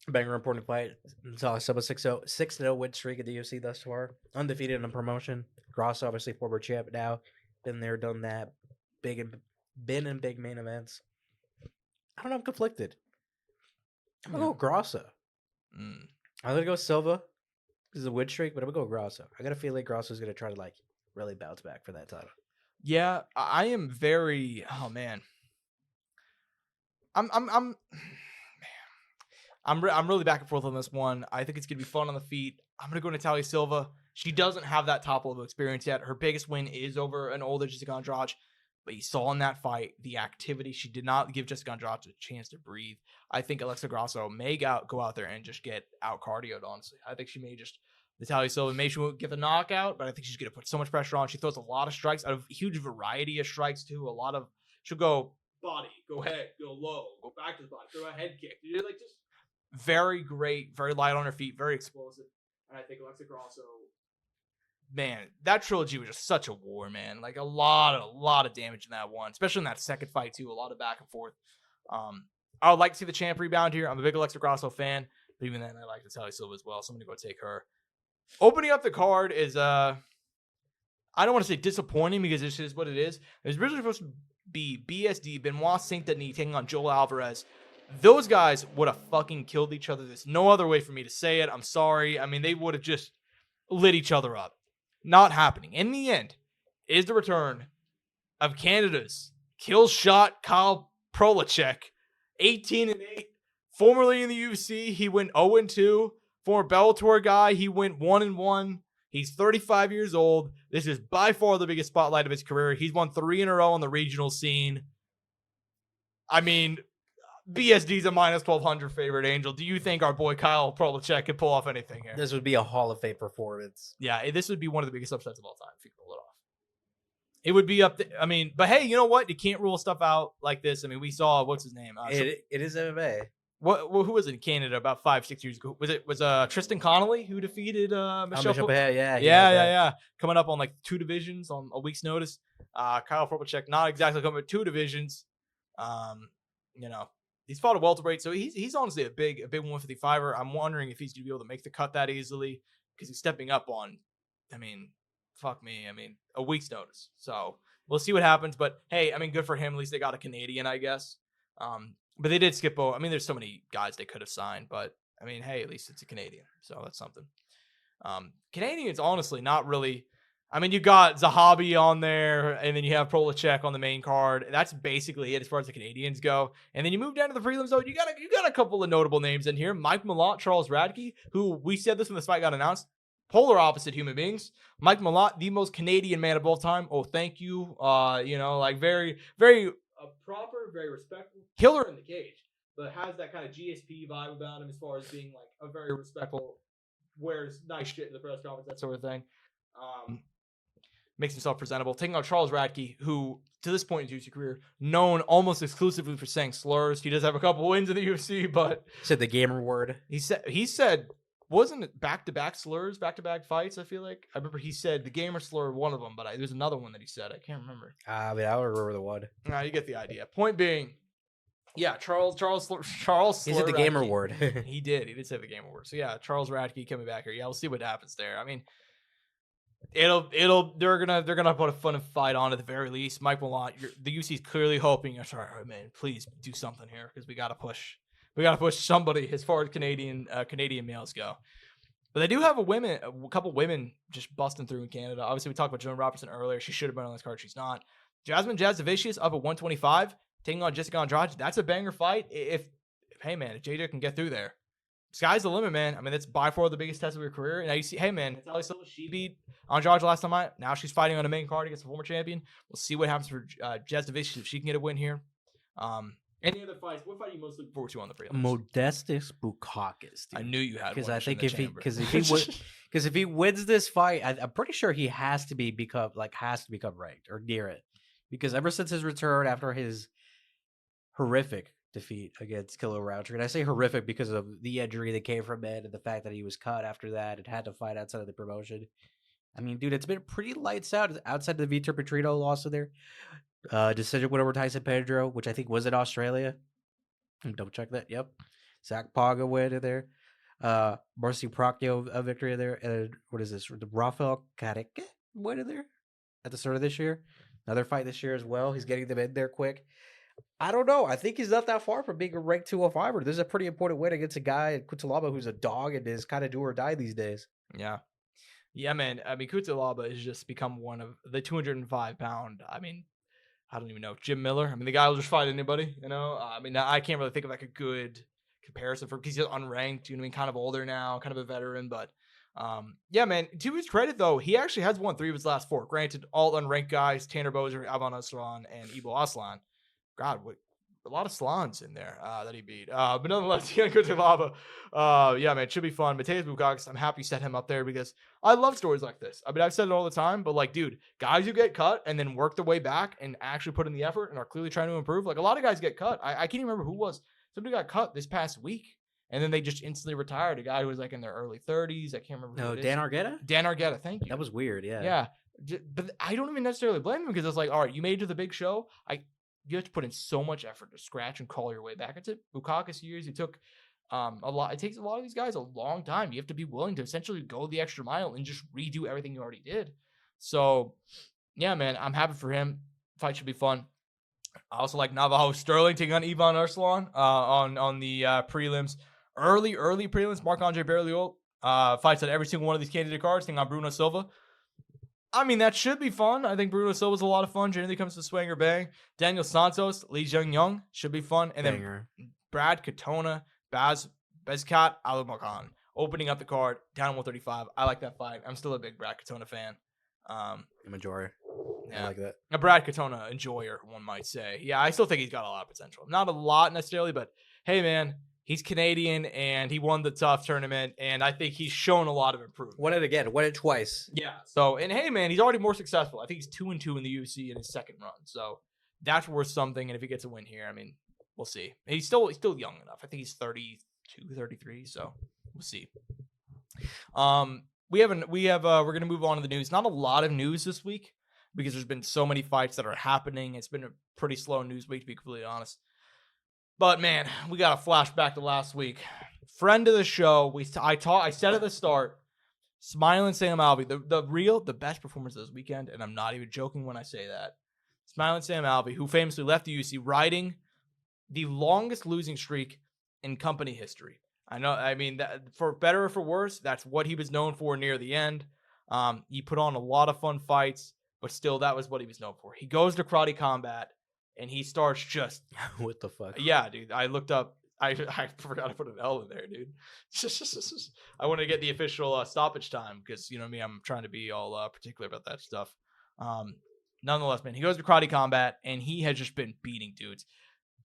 S3: Banger, important fight. Natalia Silva 6-0 win streak at the UFC thus far. Undefeated in the promotion. Grasso, obviously, former champ now. Been there, done that. Been in big main events. I don't know. I'm conflicted. I'm going to go Grasso. I'm going to go Silva. This is a win streak, but I'm going to go Grasso. I got a feeling Grasso's going to try to, really bounce back for that title.
S2: Yeah, I am very... Oh, man. I'm really back and forth on this one. I think it's going to be fun on the feet. I'm going to go Natalia Silva. She doesn't have that top level experience yet. Her biggest win is over an older Jessica Andrade. But you saw in that fight the activity. She did not give Jessica Andrade a chance to breathe. I think Alexa Grasso may go out there and just get out cardioed, honestly. I think she may just, Natalia Silva, maybe she won't get the knockout, but I think she's going to put so much pressure on. She throws a lot of strikes, a huge variety of strikes too. She'll go body, go head, go low, go back to the body, throw a head kick. You're like just very great, very light on her feet, very explosive. And I think ELYXR also, man, that trilogy was just such a war, man. Like a lot of damage in that one, especially in that second fight too. A lot of back and forth. I would like to see the champ rebound here. I'm a big ELYXR Grasso fan, but even then, I like Natalia Silva as well. So I'm gonna go take her. Opening up the card is I don't want to say disappointing because this is what it is. It was originally supposed to be BSD, Benoit Saint Denis taking on Joel Alvarez. Those guys would have fucking killed each other. There's no other way for me to say it. I'm sorry. I mean, they would have just lit each other up. Not happening. In the end, is the return of Canada's kill shot Kyle Prolachek, 18-8, formerly in the UFC. He went 0-2. Former Bellator guy, he went 1-1. He's 35 years old. This is by far the biggest spotlight of his career. He's won 3 in a row on the regional scene. I mean, BSD's a minus 1,200 favorite, Angel. Do you think our boy Kyle Prolachek can pull off anything here?
S3: This would be a Hall of Fame performance.
S2: Yeah, this would be one of the biggest upsets of all time if he could pull it off. It would be up there. I mean, but hey, you know what? You can't rule stuff out like this. I mean, we saw, what's his name?
S3: It is MMA.
S2: Who was it in Canada about 5-6 years ago? Was Tristan Connolly who defeated Michel? Yeah. Coming up on like 2 divisions on a week's notice. Kyle Prolachek, not exactly coming with 2 divisions. He's fought a welterweight, so he's honestly a big 155er. I'm wondering if he's gonna be able to make the cut that easily because he's stepping up on, a week's notice. So we'll see what happens. But hey, I mean, good for him. At least they got a Canadian, I guess. But they did skip over. I mean, there's so many guys they could have signed, but I mean, hey, at least it's a Canadian, so that's something. Canadians, honestly, not really. I mean, you got Zahabi on there, and then you have Prolachek on the main card. That's basically it as far as the Canadians go. And then you move down to the prelims, though. You got a couple of notable names in here. Mike Malott, Charles Radke, who we said this when this fight got announced. Polar opposite human beings. Mike Malott, the most Canadian man of all time. Oh, thank you. Very, very proper, very respectful. Killer in the cage, but has that kind of GSP vibe about him as far as being like a very respectful, wears nice shit in the press conference, that sort of thing. Makes himself presentable. Taking on Charles Radke, who, to this point in his UFC career, known almost exclusively for saying slurs. He does have a couple wins in the UFC, but
S3: said the gamer word.
S2: He said, wasn't it back-to-back slurs, back-to-back fights? I feel like I remember he said the gamer slur, one of them, but there's another one that he said. I can't remember.
S3: I don't remember the one.
S2: You get the idea. Point being, yeah, Charles.
S3: He said the gamer word.
S2: He did say the gamer word. So yeah, Charles Radke coming back here. Yeah, we'll see what happens there. I mean, they're gonna put a fun fight on at the very least. Mike Malott, the UC's clearly hoping. Sorry, man, please do something here because we gotta push somebody as far as Canadian males go. But they do have a couple women just busting through in Canada. Obviously, we talked about Joan Robertson earlier. She should have been on this card. She's not. Jasmine Jasavicius up at 125, taking on Jessica Andrade. That's a banger fight. If JJ can get through there, sky's the limit, man. I mean, that's by far the biggest test of her career. Now you see, hey, man, Natalia Silva, she beat Andrade last time. Now she's fighting on a main card against the former champion. We'll see what happens for Jasavicius if she can get a win here. Any other fights? What fight are you most looking forward to on the prelims?
S3: Modestus Bukauskas.
S2: I knew you had one.
S3: Because I think if he wins this fight, I'm pretty sure he has to become ranked or near it. Because ever since his return after his horrific defeat against Kilo Roundtree, and I say horrific because of the injury that came from it and the fact that he was cut after that and had to fight outside of the promotion. I mean, dude, it's been pretty lights out outside of the Vitor Petrino loss in there. Decision win over Tyson Pedro, which I think was in Australia. Double check that. Yep. Zach Paga win in there. Marcy Procchio a victory in there. And what is this? Rafael Carrique win in there at the start of this year. Another fight this year as well. He's getting them in there quick. I don't know. I think he's not that far from being a ranked 205er. This is a pretty important win against a guy, Cutelaba, who's a dog and is kind of do or die these days.
S2: Yeah. Yeah, man. I mean, Cutelaba has just become one of the 205-pound. I mean, I don't even know. Jim Miller. I mean, the guy will just fight anybody, you know? I mean, I can't really think of like a good comparison for because he's unranked, you know what I mean? Kind of older now, kind of a veteran. But yeah, man, to his credit, though, he actually has won 3 of his last 4. Granted, all unranked guys, Tanner Boser, Alvan Aslan, and Ibo Aslan. God, a lot of salons in there that he beat. But nonetheless, he got to lava. Yeah, man, it should be fun. Mateus Bukakas, I'm happy you set him up there because I love stories like this. I mean, I've said it all the time, but like, dude, guys who get cut and then work their way back and actually put in the effort and are clearly trying to improve. Like a lot of guys get cut. I can't even remember who was. Somebody got cut this past week. And then they just instantly retired. A guy who was like in their early 30s. I can't remember who it is.
S3: Dan Argueta?
S2: Dan Argueta, thank you.
S3: That was weird, yeah.
S2: Yeah. But I don't even necessarily blame him because it's like, all right, you made it to the big show. You have to put in so much effort to scratch and crawl your way back. It's Bukakas years. It took a lot. It takes a lot of these guys a long time. You have to be willing to essentially go the extra mile and just redo everything you already did. So, yeah, man, I'm happy for him. Fight should be fun. I also like Navajo Sterling taking on Ivan Arslan on the prelims. Early prelims. Marc-Andre Berliot fights at every single one of these candidate cards. Taking on Bruno Silva. I mean, that should be fun. I think Bruno Silva's a lot of fun. Generally comes to swing or bang. Daniel Santos, Lee Jung should be fun. And then Brad Katona, Bezkat Alumakan opening up the card down at 135. I like that fight. I'm still a big Brad Katona fan.
S3: Majority.
S2: Yeah.
S3: I like that.
S2: A Brad Katona enjoyer, one might say. Yeah, I still think he's got a lot of potential. Not a lot necessarily, but hey, man. He's Canadian, and he won the tough tournament, and I think he's shown a lot of improvement.
S3: Won it again. Won it twice.
S2: Yeah. So, and hey, man, he's already more successful. I think he's 2-2 in the UFC in his second run. So that's worth something. And if he gets a win here, I mean, we'll see. And he's still young enough. I think he's 32, 33. So we'll see. We're gonna move on to the news. Not a lot of news this week because there's been so many fights that are happening. It's been a pretty slow news week, to be completely honest. But man, we got a flashback to last week. Friend of the show, I said at the start, Smiling Sam Alvey, the best performance of this weekend, and I'm not even joking when I say that. Smiling Sam Alvey, who famously left the UFC riding the longest losing streak in company history. I know, I mean, that, for better or for worse, that's what he was known for near the end. He put on a lot of fun fights, but still, that was what he was known for. He goes to Karate Combat. And he starts just...
S3: What the fuck?
S2: Yeah, dude. I looked up... I forgot to put an L in there, dude. I want to get the official stoppage time because, you know me, I'm trying to be all particular about that stuff. Nonetheless, man, he goes to Karate Combat, and he has just been beating dudes.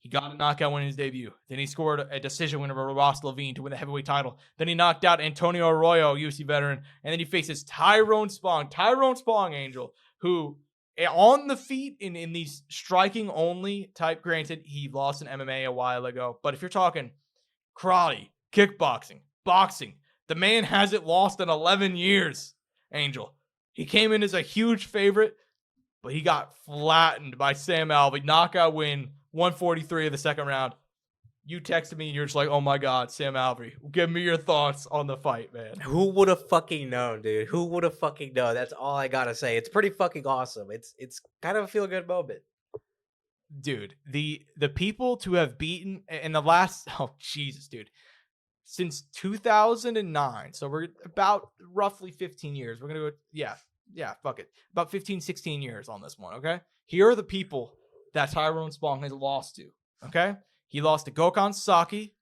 S2: He got a knockout win in his debut. Then he scored a decision win over Ross Levine to win the heavyweight title. Then he knocked out Antonio Arroyo, UFC veteran. And then he faces Tyrone Spong, Angel, who... on the feet in these striking only type, granted, he lost in MMA a while ago. But if you're talking karate, kickboxing, boxing, the man hasn't lost in 11 years, Angel. He came in as a huge favorite, but he got flattened by Sam Alvey. Knockout win, 143 of the second round. You texted me and you're just like, oh my God, Sam Alvey. Give me your thoughts on the fight, man.
S3: Who would have fucking known, dude? Who would have fucking known? That's all I gotta say. It's pretty fucking awesome. It's kind of a feel-good moment.
S2: Dude, the people to have beaten in the last, oh Jesus, dude. Since 2009, so we're about roughly 15 years. We're going to go, yeah, fuck it. About 15, 16 years on this one, okay? Here are the people that Tyrone Spong has lost to, okay? He lost to Gokhan Sasaki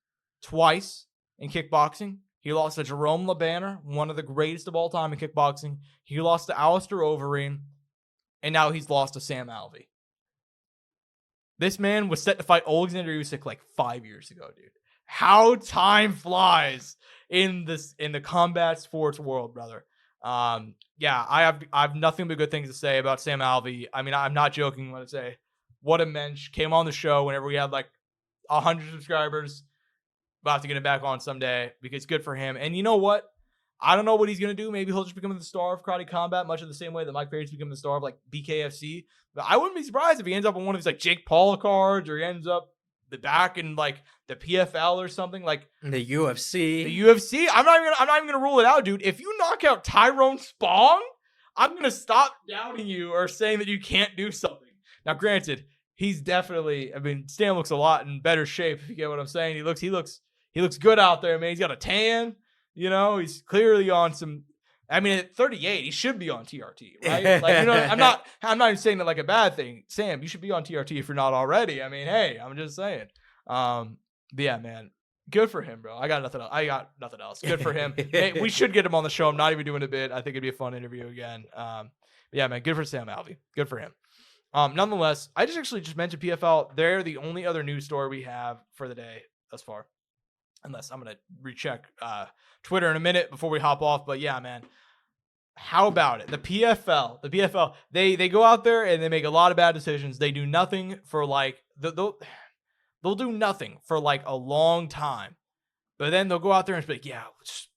S2: twice in kickboxing. He lost to Jerome LeBanner, one of the greatest of all time in kickboxing. He lost to Alistair Overeem, and now he's lost to Sam Alvey. This man was set to fight Alexander Usyk like 5 years ago, dude. How time flies in the combat sports world, brother. Yeah, I have nothing but good things to say about Sam Alvey. I mean, I'm not joking when I say what a mensch. Came on the show whenever we had like 100 subscribers. We'll have to get him back on someday because good for him. And you know what? I don't know what he's going to do. Maybe he'll just become the star of Karate Combat, much of the same way that Mike Perry's become the star of like BKFC. But I wouldn't be surprised if he ends up on one of these like Jake Paul cards, or he ends up back in like the PFL or something, like
S3: the UFC.
S2: The UFC. I'm not even gonna rule it out, dude. If you knock out Tyrone Spong, I'm gonna stop doubting you or saying that you can't do something. Now, granted, he's definitely. I mean, Stan looks a lot in better shape. If you get what I'm saying, he looks good out there, man. He's got a tan. You know, he's clearly on some. I mean, at 38, he should be on TRT, right? Like, you know, I'm not even saying that like a bad thing. Sam, you should be on TRT if you're not already. I mean, hey, I'm just saying. But yeah, man, good for him, bro. I got nothing else. Good for him. Hey, we should get him on the show. I'm not even doing a bit. I think it'd be a fun interview again. But yeah, man, good for Sam Alvey. Good for him. Nonetheless, I just mentioned PFL. They're the only other news story we have for the day thus far. Unless I'm gonna recheck Twitter in a minute before we hop off. But yeah, man. How about it? The PFL, they go out there and they make a lot of bad decisions. They do nothing for like they'll do nothing for like a long time, but then they'll go out there and be like, yeah, just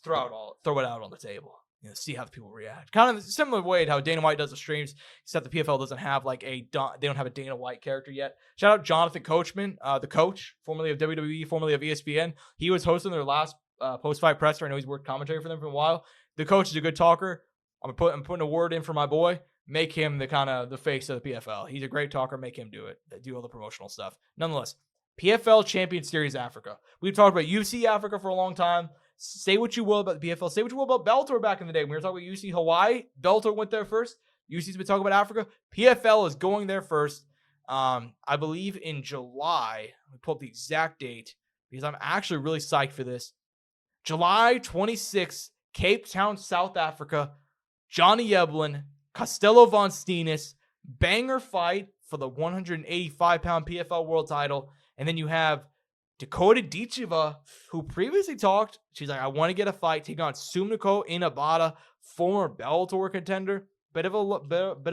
S2: throw it out on the table. See how the people react. Kind of similar way to how Dana White does the streams, except the PFL doesn't have like they don't have a Dana White character yet. Shout out Jonathan Coachman, the coach, formerly of WWE, formerly of ESPN. He was hosting their last post-fight presser. I know he's worked commentary for them for a while. The coach is a good talker. I'm putting a word in for my boy. Make him the face of the PFL. He's a great talker. Make him do it. Do all the promotional stuff. Nonetheless, PFL Champion Series Africa. We've talked about UFC Africa for a long time. Say what you will about the PFL. Say what you will about Bellator back in the day. When we were talking about UFC Hawaii, Bellator went there first. UFC's been talking about Africa. PFL is going there first. I believe in July. Let me pull up the exact date because I'm actually really psyched for this. July 26th. Cape Town, South Africa, Johnny Eblin, Costello Von Steenis, banger fight for the 185-pound PFL world title. And then you have Dakota Dicheva, who previously talked. She's like, I want to get a fight, take on Sumiko Inabata, former Bellator contender. Bit of a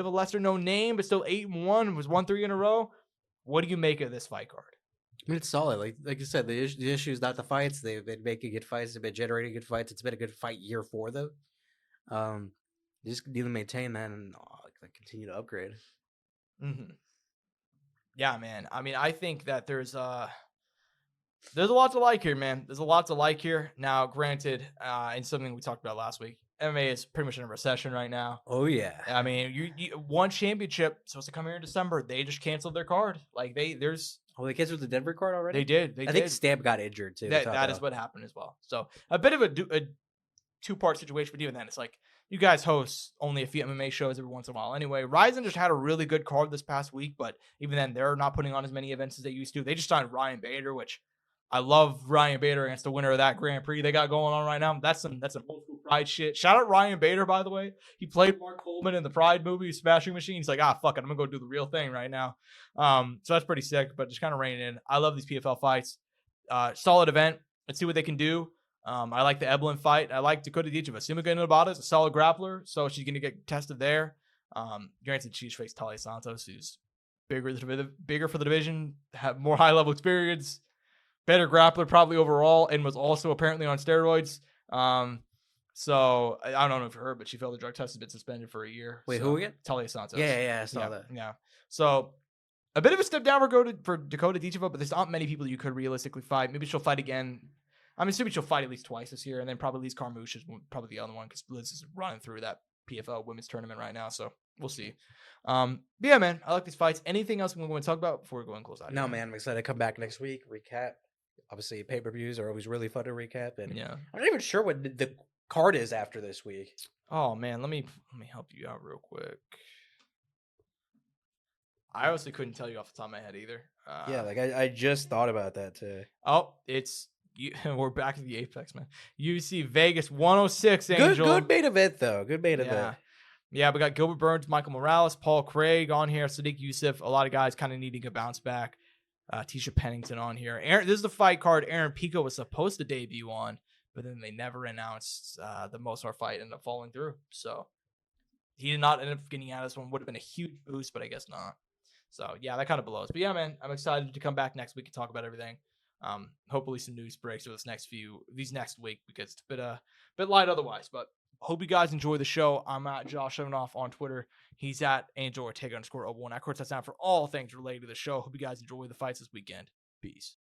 S2: lesser-known name, but still 8-1, was 1-3 in a row. What do you make of this fight card?
S3: I mean, it's solid. Like you said, the issue is not the fights. They've been making good fights. They've been generating good fights. It's been a good fight year for them. You just need to maintain that and continue to upgrade.
S2: Mm-hmm. Yeah, man. I mean, I think that there's a lot to like here, man. There's a lot to like here. Now, granted, and something we talked about last week, MMA is pretty much in a recession right now.
S3: Oh yeah.
S2: I mean, you won championship supposed to come here in December. They just canceled their card. Like they
S3: canceled the Denver card already?
S2: They did.
S3: I think Stamp got injured too.
S2: That is what happened as well. So a bit of a two-part situation, but even then, it's like you guys host only a few MMA shows every once in a while. Anyway, Ryzen just had a really good card this past week, but even then, they're not putting on as many events as they used to. They just signed Ryan Bader, which I love Ryan Bader against the winner of that Grand Prix they got going on right now. That's some old school Pride shit. Shout out Ryan Bader, by the way. He played Mark Coleman in the Pride movie, Smashing Machine. He's like, fuck it, I'm gonna go do the real thing right now. So that's pretty sick, but just kind of reining in. I love these PFL fights. Solid event. Let's see what they can do. I like the Eblin fight. I like Dakota Dicheva. Sumiko Inabata is a solid grappler, so she's gonna get tested there. Granted, she's faced Talia Santos, who's bigger for the division, have more high level experience. Better grappler probably overall, and was also apparently on steroids. So I don't know if you heard, but she failed the drug test, has been suspended for a year.
S3: Wait,
S2: so,
S3: who again?
S2: Talia Santos.
S3: Yeah, I saw that.
S2: Yeah. So a bit of a step down for Dakota Dicheva, but there's not many people you could realistically fight. Maybe she'll fight again. I'm assuming she'll fight at least twice this year, and then probably Liz Carmouche is probably the other one because Liz is running through that PFL women's tournament right now. So we'll see. But yeah, man, I like these fights. Anything else we're going to talk about before we go and close out?
S3: No, man, I'm excited to come back next week, recap. Obviously, pay-per-views are always really fun to recap, and
S2: yeah,
S3: I'm not even sure what the card is after this week.
S2: Oh man, let me help you out real quick. I honestly couldn't tell you off the top of my head either.
S3: I just thought about that too.
S2: Oh, we're back at the Apex, man. UFC Vegas 106, Angel.
S3: Good main event though. Good main event.
S2: Yeah, we got Gilbert Burns, Michael Morales, Paul Craig on here, Sadiq Youssef. A lot of guys kind of needing a bounce back. Tisha Pennington on here. This is the fight card Aaron Pico was supposed to debut on, but then they never announced the Mosar fight ended up falling through. So he did not end up getting out of this one. Would have been a huge boost, but I guess not. So yeah, that kind of blows. But yeah, man, I'm excited to come back next week and talk about everything. Hopefully some news breaks for these next week because it's a bit light otherwise. But hope you guys enjoy the show. I'm at Josh Soundoff on Twitter. He's at Angel Ortega _01 at Courtside Soundoff for all things related to the show. Hope you guys enjoy the fights this weekend. Peace.